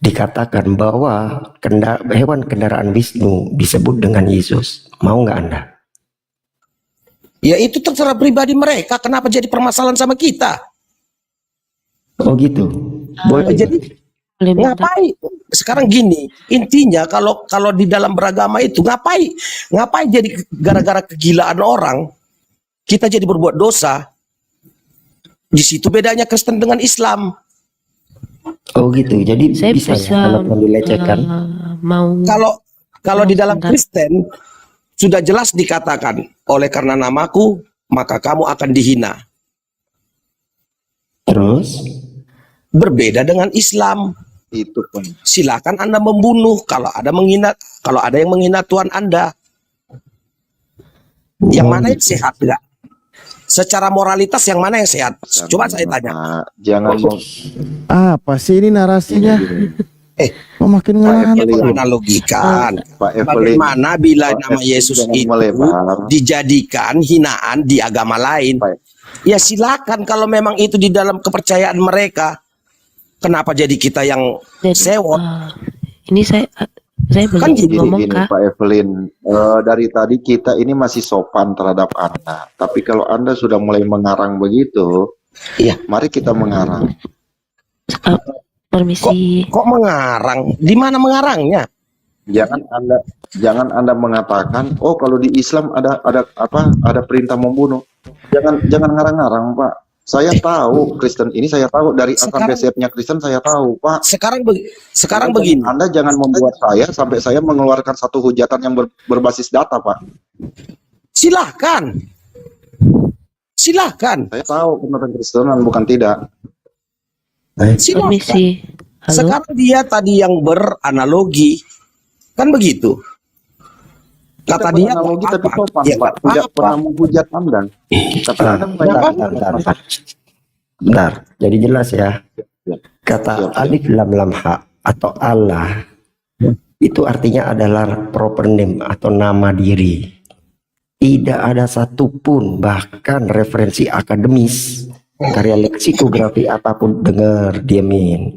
Speaker 3: dikatakan bahwa hewan kendaraan Wisnu disebut dengan Yesus. Mau nggak Anda?
Speaker 7: Ya itu terserah pribadi mereka. Kenapa jadi permasalahan sama kita?
Speaker 3: Oh gitu. Boleh.
Speaker 7: Jadi ngapain? Sekarang gini, intinya kalau di dalam beragama itu ngapain jadi gara-gara kegilaan orang kita jadi berbuat dosa. Di situ bedanya Kristen dengan Islam.
Speaker 3: Oh gitu. Jadi
Speaker 4: Saya
Speaker 3: bisa
Speaker 4: bisa
Speaker 3: ya kalau dilecehkan.
Speaker 4: mau
Speaker 7: Kalau di dalam Kristen sudah jelas dikatakan, oleh karena namaku maka kamu akan dihina.
Speaker 3: Terus
Speaker 7: Berbeda dengan Islam.
Speaker 10: Itu pun.
Speaker 7: Silakan Anda membunuh kalau ada yang menghina Tuhan Anda. Yang mana yang sehat enggak? Secara moralitas yang mana yang sehat? Coba saya tanya.
Speaker 10: Nah, jangan mau
Speaker 2: Apa sih ini narasinya? Kok makin ngantuk?
Speaker 7: Menganalogikan
Speaker 10: Pak Evelyn.
Speaker 7: bagaimana bila
Speaker 10: Pak
Speaker 7: nama
Speaker 10: Evelyn,
Speaker 7: Yesus
Speaker 10: jangan
Speaker 7: itu
Speaker 10: melebar.
Speaker 7: dijadikan hinaan di agama lain.
Speaker 10: Pak.
Speaker 7: Ya silakan kalau memang itu di dalam kepercayaan mereka. Kenapa jadi kita yang sewot?
Speaker 4: ini saya
Speaker 7: Kan
Speaker 4: boleh ngomong
Speaker 10: Gini
Speaker 4: kah?
Speaker 10: Pak Evelyn, dari tadi kita ini masih sopan terhadap Anda. Tapi kalau Anda sudah mulai mengarang begitu,
Speaker 7: Iya.
Speaker 10: mari kita mengarang.
Speaker 4: Permisi.
Speaker 7: Kok mengarang? Di mana mengarangnya?
Speaker 10: Jangan Anda mengatakan, oh kalau di Islam ada perintah membunuh. Jangan ngarang-ngarang, Pak. Saya tahu Kristen ini, saya tahu dari A sampai Z-nya Kristen saya tahu, Pak.
Speaker 7: Sekarang begini.
Speaker 10: Anda jangan membuat saya sampai saya mengeluarkan satu hujatan yang berbasis data, Pak.
Speaker 7: Silahkan.
Speaker 10: Saya tahu benar Kristenan bukan tidak.
Speaker 7: Silahkan.
Speaker 4: Permisi. Halo.
Speaker 7: Sekarang dia tadi yang beranalogi. Kan begitu. Kata dia
Speaker 10: analogi tapi sopan,
Speaker 7: Ya,
Speaker 10: Pak. Tidak pernah menghujat Anda. Tapi Anda
Speaker 3: Bentar. Jadi jelas ya. Kata alif lam lam ha atau Allah itu artinya adalah proper name atau nama diri. Tidak ada satupun bahkan referensi akademis karya leksikografi apapun, dengar diamin,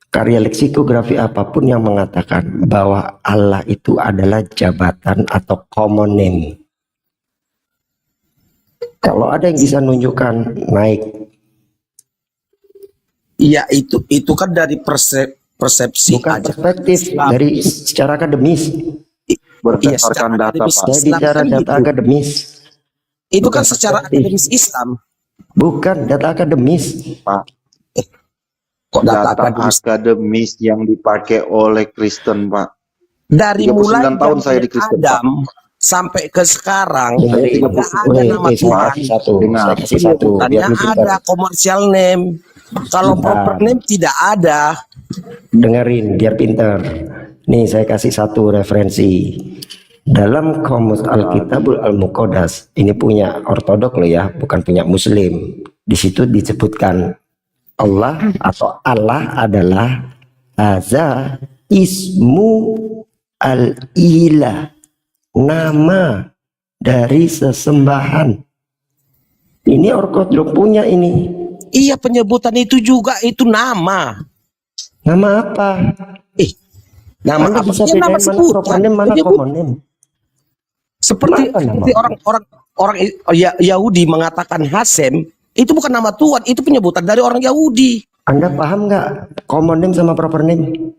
Speaker 3: karya leksikografi apapun yang mengatakan bahwa Allah itu adalah jabatan atau common name. Kalau ada yang bisa nunjukkan, naik.
Speaker 7: Iya, itu kan dari persepsi
Speaker 3: Bukan
Speaker 7: aja.
Speaker 3: perspektif, dari secara akademis.
Speaker 7: Iya,
Speaker 10: Berdasarkan
Speaker 7: secara
Speaker 10: data,
Speaker 7: akademis
Speaker 10: Pak.
Speaker 3: Saya
Speaker 7: Islam
Speaker 3: bicara
Speaker 7: kan
Speaker 3: data
Speaker 7: gitu.
Speaker 3: akademis,
Speaker 7: Itu kan
Speaker 3: bukan
Speaker 7: secara
Speaker 3: perspektif.
Speaker 7: akademis Islam.
Speaker 3: Bukan data akademis.
Speaker 10: Pak.
Speaker 7: Kok
Speaker 10: Data
Speaker 7: akademis?
Speaker 10: akademis yang dipakai oleh Kristen, Pak.
Speaker 7: Dari
Speaker 10: 39
Speaker 7: mulai
Speaker 10: tahun saya
Speaker 7: zaman
Speaker 10: di Kristen,
Speaker 7: Adam sampai ke sekarang
Speaker 3: Dengerin.
Speaker 7: nggak ada nama
Speaker 3: Saya
Speaker 7: Tuhan.
Speaker 3: kasih satu,
Speaker 10: Dengar.
Speaker 3: saya kasih satu, biar
Speaker 7: Penyebutannya
Speaker 3: lu pintar.
Speaker 7: ada commercial name. Kalau
Speaker 3: Bentar.
Speaker 7: proper name tidak ada.
Speaker 3: Dengerin, biar pintar. Nih saya kasih satu referensi. Dalam Kamus Alkitabul Al-Muqaddas, ini punya ortodok loh ya, bukan punya muslim. Di situ disebutkan Allah atau Allah adalah Haza ismu al-ilah, nama dari sesembahan. Ini ortodok punya ini.
Speaker 7: Iya, penyebutan itu juga itu nama.
Speaker 3: Nama apa?
Speaker 7: Nama
Speaker 3: Anda
Speaker 7: apa?
Speaker 3: bisa
Speaker 7: Dia
Speaker 3: bedain
Speaker 7: nama
Speaker 3: mana
Speaker 7: sebutan.
Speaker 3: proper name, mana
Speaker 7: Penyebut.
Speaker 3: common name.
Speaker 7: Seperti
Speaker 3: Kenapa nama?
Speaker 7: orang Yahudi mengatakan Hasem, itu bukan nama Tuhan, itu penyebutan dari orang Yahudi.
Speaker 3: Anda paham nggak common name sama proper name?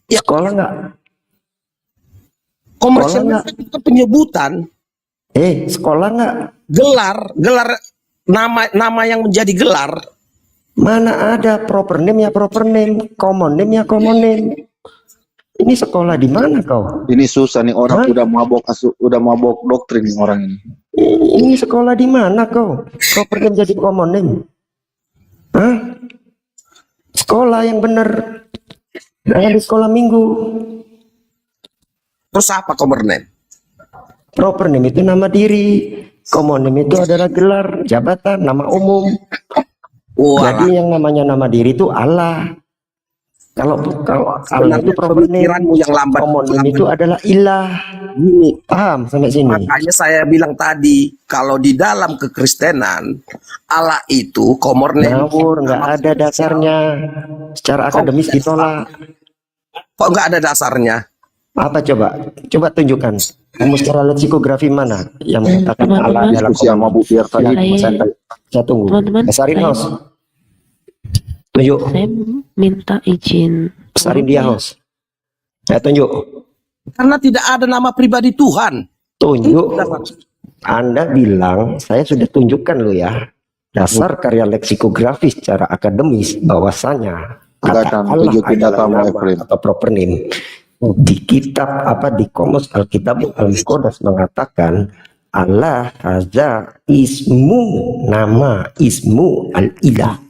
Speaker 7: Ya.
Speaker 3: Sekolah nggak?
Speaker 7: Komersial
Speaker 3: Sekolah
Speaker 7: itu penyebutan,
Speaker 3: Sekolah nggak?
Speaker 7: gelar nama yang menjadi gelar.
Speaker 3: Mana ada proper name ya proper name, common name ya common name. Ini sekolah di mana kau?
Speaker 10: Ini susah nih orang
Speaker 3: Hah?
Speaker 10: udah mabok doktrin nih orang ini.
Speaker 3: Ini sekolah di mana kau? Proper name jadi common name? Hah? Sekolah yang benar, jangan di sekolah minggu.
Speaker 7: Terus apa common name?
Speaker 3: Proper name itu nama diri, common name itu adalah gelar, jabatan, nama umum. Jadi yang namanya nama diri itu Allah. Kalau Allah itu proper name,
Speaker 7: Pemikiranmu yang lambat.
Speaker 3: common name itu adalah ilah.
Speaker 7: Gini,
Speaker 3: Paham sampai sini?
Speaker 7: makanya saya bilang tadi, kalau di dalam kekristenan Allah itu common name.
Speaker 3: Ngawur, nggak ada dasarnya. Secara akademis ditolak.
Speaker 7: Kok nggak ada dasarnya?
Speaker 3: Apa coba? Coba tunjukkan. Kamu secara leksikografi mana yang mengatakan Allah adalah
Speaker 10: Diskusi sama Bu biar tadi.
Speaker 3: Saya tunggu.
Speaker 4: Teman-teman,
Speaker 3: Besarin
Speaker 4: saya-
Speaker 3: host. Tunjuk.
Speaker 4: Saya minta izin.
Speaker 3: Besarin dia host. Saya tunjuk.
Speaker 7: Karena tidak ada nama pribadi Tuhan.
Speaker 3: Tunjuk. Anda bilang, saya sudah tunjukkan lo ya. Dasar karya leksikografi secara akademis bahwasanya kata
Speaker 10: Silakan,
Speaker 3: Allah
Speaker 10: tunjukin
Speaker 3: adalah
Speaker 10: datamu,
Speaker 3: nama
Speaker 10: Efraim.
Speaker 3: atau proper name. Di kitab di Kamus Alkitab Al-Muqaddas mengatakan Allah haza ismu, nama ismu al-ilah.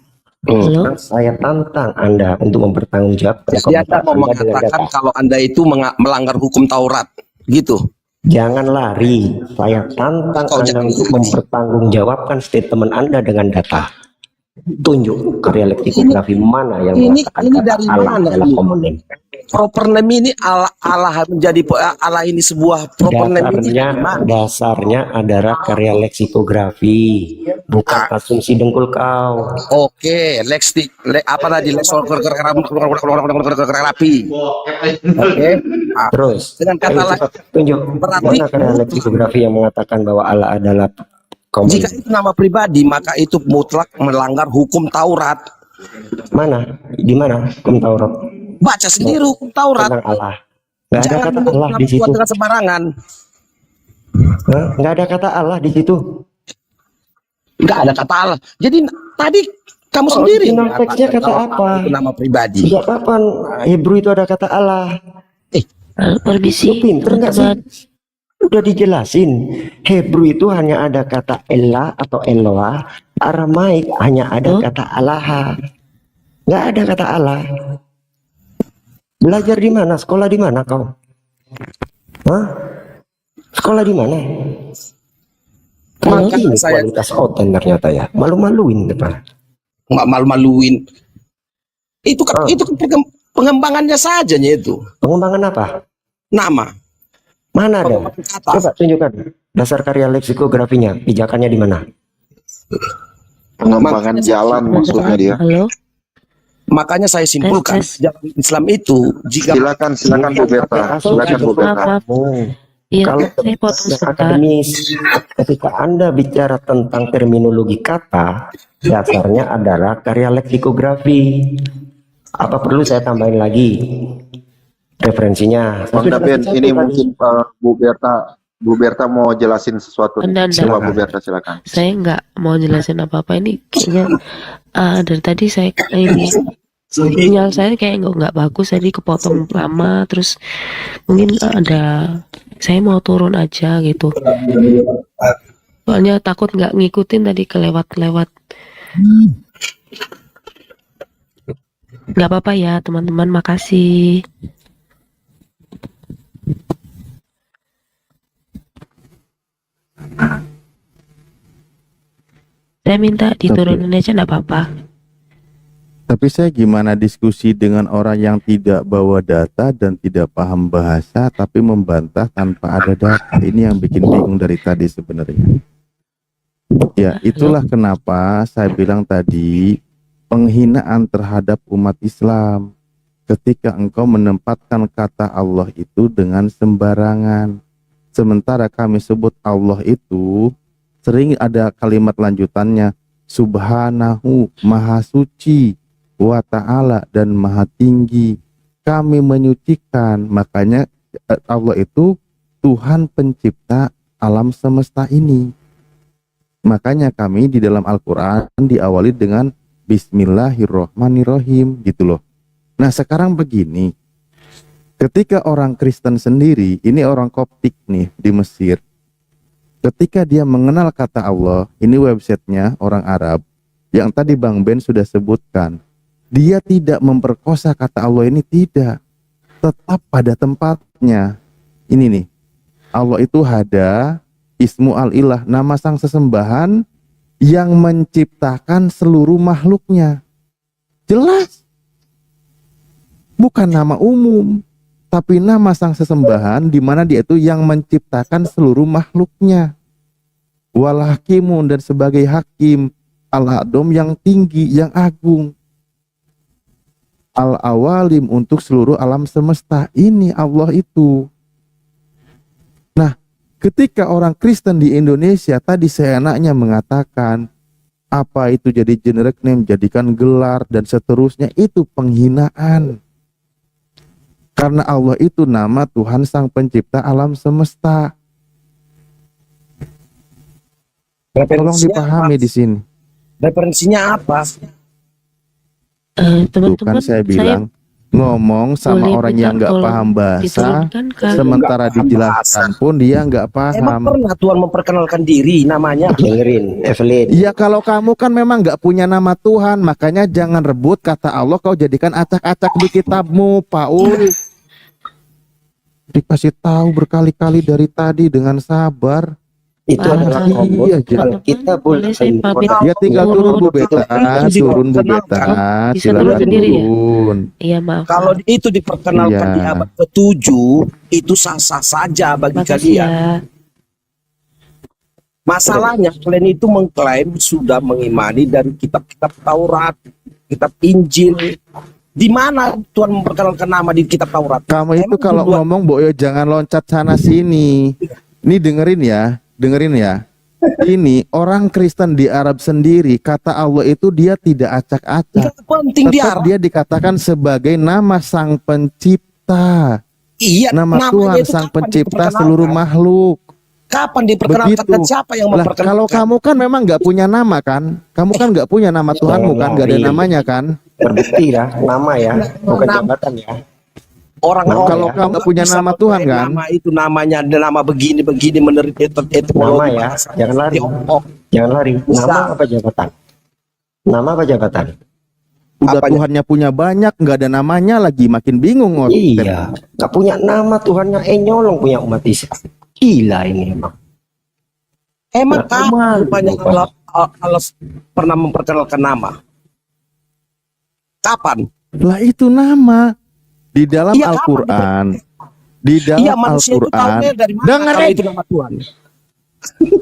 Speaker 4: Halo?
Speaker 3: Saya tantang Anda untuk mempertanggungjawabkan
Speaker 7: Jadi Anda
Speaker 3: komentar
Speaker 7: mau
Speaker 3: Anda dengan
Speaker 7: mengatakan
Speaker 3: data.
Speaker 7: kalau Anda itu melanggar hukum Taurat, gitu.
Speaker 3: Jangan lari. Saya tantang
Speaker 7: Kau
Speaker 3: Anda
Speaker 7: jangan
Speaker 3: untuk
Speaker 7: lari.
Speaker 3: mempertanggungjawabkan statement Anda dengan data. Tunjuk karya leksikografi mana yang
Speaker 7: ini
Speaker 3: mengatakan kata
Speaker 7: dari
Speaker 3: Allah
Speaker 7: mana
Speaker 3: adalah
Speaker 7: ini?
Speaker 3: common name.
Speaker 7: Proper name ini Allah menjadi Allah ini sebuah proper name ini dari mana?
Speaker 3: Dasarnya adalah karya leksikografi, bukan asumsi dengkul kau.
Speaker 7: Oke, apa tadi leksikografi. Oke. Ah,
Speaker 3: Terus,
Speaker 7: dengan kata
Speaker 3: ayo
Speaker 7: lain,
Speaker 3: cepat tunjuk
Speaker 7: berarti-
Speaker 3: mana karya leksikografi yang mengatakan bahwa Allah adalah common
Speaker 7: jika
Speaker 3: name.
Speaker 7: itu nama pribadi maka itu mutlak melanggar hukum Taurat.
Speaker 3: Mana? Di mana hukum Taurat
Speaker 7: Baca sendiri hukum Taurat.
Speaker 3: tentang Allah? Nggak ada
Speaker 7: Jangan
Speaker 3: kata
Speaker 7: menyebut
Speaker 3: Allah
Speaker 7: nama
Speaker 3: di situ.
Speaker 7: Tuhan dengan sembarangan.
Speaker 3: Hah? Nggak ada kata Allah di situ.
Speaker 7: Nggak ada kata Allah. Jadi tadi kamu sendiri
Speaker 3: original teksnya kata
Speaker 7: kalau
Speaker 3: apa?
Speaker 7: itu nama pribadi.
Speaker 3: Sejak kapan Hebrew itu ada kata Allah?
Speaker 4: Permisi,
Speaker 3: Lu pinter nggak sih?
Speaker 4: teman-teman.
Speaker 3: Udah dijelasin. Hebrew itu hanya ada kata Elah atau Eloah. Aramaik hanya ada kata Allah. Nggak ada kata Allah. Belajar di mana? Sekolah di mana kau? Hah? Sekolah di mana?
Speaker 7: Makanya
Speaker 3: Ini
Speaker 7: saya-
Speaker 3: kualitas oten ternyata ya. Malu-maluin depan.
Speaker 7: Malu-maluin. Itu kan
Speaker 3: Oh.
Speaker 7: itu kan pengembangannya saja itu.
Speaker 3: Pengembangan apa?
Speaker 7: Nama.
Speaker 3: Mana ada?
Speaker 7: Pengembangan kata.
Speaker 3: Coba tunjukkan dasar karya leksikografinya, pijakannya di mana?
Speaker 10: Pengembangan jalan maksudnya dia.
Speaker 4: Halo.
Speaker 7: Makanya saya simpulkan jalan Islam itu jika
Speaker 10: Silakan Bu Berta. Silakan Bu Berta.
Speaker 4: Maaf. Iya,
Speaker 3: Kalau
Speaker 4: saya potong
Speaker 3: yang
Speaker 4: sebentar.
Speaker 3: akademis, ketika Anda bicara tentang terminologi kata, dasarnya adalah karya leksikografi. Apa perlu saya tambahin lagi referensinya?
Speaker 10: Bang Daben, ini mungkin Bu Berta mau jelasin sesuatu.
Speaker 4: Enggak.
Speaker 10: Coba Bu Berta silakan.
Speaker 4: Saya nggak mau jelasin apa-apa ini, kayaknya dari tadi saya ini sinyal saya kayak nggak bagus, jadi kepotong lama, terus mungkin saya mau turun aja gitu, soalnya takut nggak ngikutin tadi kelewat-kelewat. Nggak apa-apa ya teman-teman, makasih. Saya minta diturunin aja, nggak apa-apa.
Speaker 2: Tapi saya gimana diskusi dengan orang yang tidak bawa data dan tidak paham bahasa tapi membantah tanpa ada data? Ini yang bikin bingung dari tadi sebenarnya. Ya, itulah kenapa saya bilang tadi penghinaan terhadap umat Islam ketika engkau menempatkan kata Allah itu dengan sembarangan. Sementara kami sebut Allah itu sering ada kalimat lanjutannya, Subhanahu, Maha Suci, wa ta'ala, dan Maha Tinggi. Kami menyucikan. Makanya Allah itu Tuhan pencipta alam semesta ini. Makanya kami di dalam Al-Quran diawali dengan Bismillahirrohmanirrohim gitu loh. Nah sekarang begini, ketika orang Kristen sendiri, ini orang Koptik nih di Mesir, ketika dia mengenal kata Allah, ini websitenya orang Arab yang tadi Bang Ben sudah sebutkan, dia tidak memperkosa kata Allah ini, tidak, tetap pada tempatnya. Ini nih, Allah itu Hada, Ismu Al-Ilah, nama sang sesembahan yang menciptakan seluruh makhluknya. Jelas, bukan nama umum, tapi nama sang sesembahan di mana dia itu yang menciptakan seluruh makhluknya. Wal hakimun, dan sebagai hakim, al-adom yang tinggi, yang agung, al-awalim untuk seluruh alam semesta. Ini Allah itu. Nah, ketika orang Kristen di Indonesia tadi seenaknya mengatakan apa itu jadi generic name, jadikan gelar dan seterusnya, itu penghinaan. Karena Allah itu nama Tuhan sang pencipta alam semesta. Tolong dipahami di sini.
Speaker 7: Referensinya apa?
Speaker 4: Teman-teman,
Speaker 2: Bukan saya bilang ngomong sama
Speaker 4: boleh
Speaker 2: orang
Speaker 4: minta
Speaker 2: yang nggak
Speaker 4: tolong
Speaker 2: paham bahasa,
Speaker 4: diturunkan ke
Speaker 2: sementara
Speaker 7: Nggak paham
Speaker 2: dijelaskan pun dia nggak
Speaker 7: Emang
Speaker 2: paham.
Speaker 7: pernah Tuhan memperkenalkan diri namanya?
Speaker 3: Dengerin, Evelyn.
Speaker 2: Iya, kalau kamu kan memang nggak punya nama Tuhan, makanya jangan rebut kata Allah kau jadikan acak-acak di kitabmu, Paul. Dikasih tahu berkali-kali dari tadi dengan sabar.
Speaker 3: Itu adalah
Speaker 2: Iya,
Speaker 3: kalau kita
Speaker 4: boleh saya pamit.
Speaker 2: Ya tinggal turun Bu Beta, turun Bu Beta,
Speaker 4: Bisa turun
Speaker 2: silakan
Speaker 4: sendiri ya?
Speaker 2: turun.
Speaker 4: Iya, maaf.
Speaker 7: Kalau itu diperkenalkan
Speaker 2: Iya.
Speaker 7: di abad ke-7, itu sah-sah saja bagi
Speaker 4: Makasih
Speaker 7: kalian.
Speaker 4: ya.
Speaker 7: Masalahnya kalian itu mengklaim sudah mengimani dari kitab-kitab Taurat, kitab Injil. Di mana Tuhan memperkenalkan nama di kitab Taurat?
Speaker 2: Kamu itu
Speaker 7: Emang
Speaker 2: kalau
Speaker 7: dua-
Speaker 2: ngomong Boyo jangan loncat sana sini. Ini dengerin ya. Ini orang Kristen di Arab sendiri, kata Allah itu dia tidak acak-acak.
Speaker 7: Nggak penting di
Speaker 2: Tetap
Speaker 7: Arab.
Speaker 2: dia dikatakan sebagai nama sang pencipta.
Speaker 7: Iya,
Speaker 2: Nama
Speaker 7: namanya
Speaker 2: Tuhan
Speaker 7: itu
Speaker 2: sang
Speaker 7: kapan
Speaker 2: pencipta
Speaker 7: diperkenalkan?
Speaker 2: seluruh makhluk.
Speaker 7: Kapan diperkenalkan
Speaker 2: Begitu.
Speaker 7: dan siapa yang
Speaker 2: Lah,
Speaker 7: memperkenalkan?
Speaker 2: kalau kamu kan memang nggak punya nama kan? Kamu kan nggak punya nama Tuhanmu kan? Nggak ada namanya kan?
Speaker 3: terbukti ya, nama ya, bukan jabatan ya.
Speaker 7: Orang-orang
Speaker 2: Kalau kamu nggak punya
Speaker 7: bisa
Speaker 2: nama Tuhan
Speaker 7: mengklaim
Speaker 2: kan?
Speaker 7: nama itu namanya ada nama begini menurut
Speaker 3: Nama ya, jangan lari.
Speaker 7: Tiongkok.
Speaker 3: Jangan lari. Nama
Speaker 7: Bisa.
Speaker 3: apa jabatan? Nama apa jabatan?
Speaker 2: Udah
Speaker 7: Apanya?
Speaker 2: Tuhannya punya banyak, nggak ada namanya lagi, makin bingung.
Speaker 3: Iya, nggak punya nama, Tuhannya nyolong punya umat Islam. Gila ini emang.
Speaker 7: Emang
Speaker 3: Nah,
Speaker 7: kapan
Speaker 3: nama
Speaker 7: banyak
Speaker 3: lupa.
Speaker 7: Allah pernah memperkenalkan nama? Kapan?
Speaker 2: Lah itu nama di dalam
Speaker 7: Iya,
Speaker 2: Al-Quran. Di dalam
Speaker 7: Iya, manusia itu
Speaker 2: Al-Quran,
Speaker 7: tahunya dari mana
Speaker 2: dengar
Speaker 7: kalau itu nama Tuhan?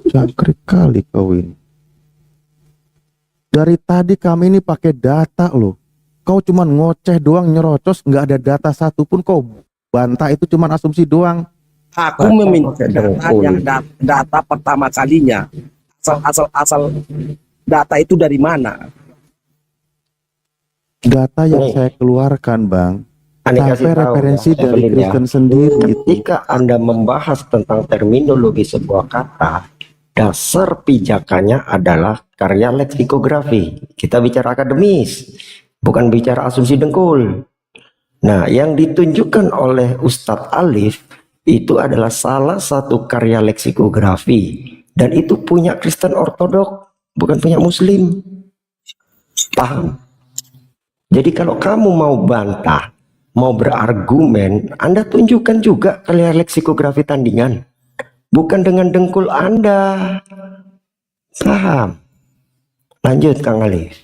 Speaker 2: jangkrik kali kau ini. Dari tadi kami ini pakai data loh. Kau cuman ngoceh doang, nyerocos, nggak ada data satupun. Kau bantah itu cuman asumsi doang.
Speaker 7: Aku meminta data yang data pertama kalinya. Asal data itu dari mana?
Speaker 2: Data yang
Speaker 3: Nih.
Speaker 2: saya keluarkan, Bang,
Speaker 3: Aneh kasih
Speaker 2: sampai
Speaker 3: tahu,
Speaker 2: referensi
Speaker 3: ya,
Speaker 2: dari
Speaker 3: Evelyn, ya.
Speaker 2: Kristen sendiri itu.
Speaker 3: Ketika Anda membahas tentang terminologi sebuah kata, dasar pijakannya adalah karya leksikografi. Kita bicara akademis, bukan bicara asumsi dengkul. Nah, yang ditunjukkan oleh Ustadz Alif itu adalah salah satu karya leksikografi, dan itu punya Kristen Ortodok, bukan punya Muslim. Paham? Jadi kalau kamu mau bantah, mau berargumen, Anda tunjukkan juga karya leksikografi tandingan, bukan dengan dengkul Anda. Paham? Lanjut Kang Alif.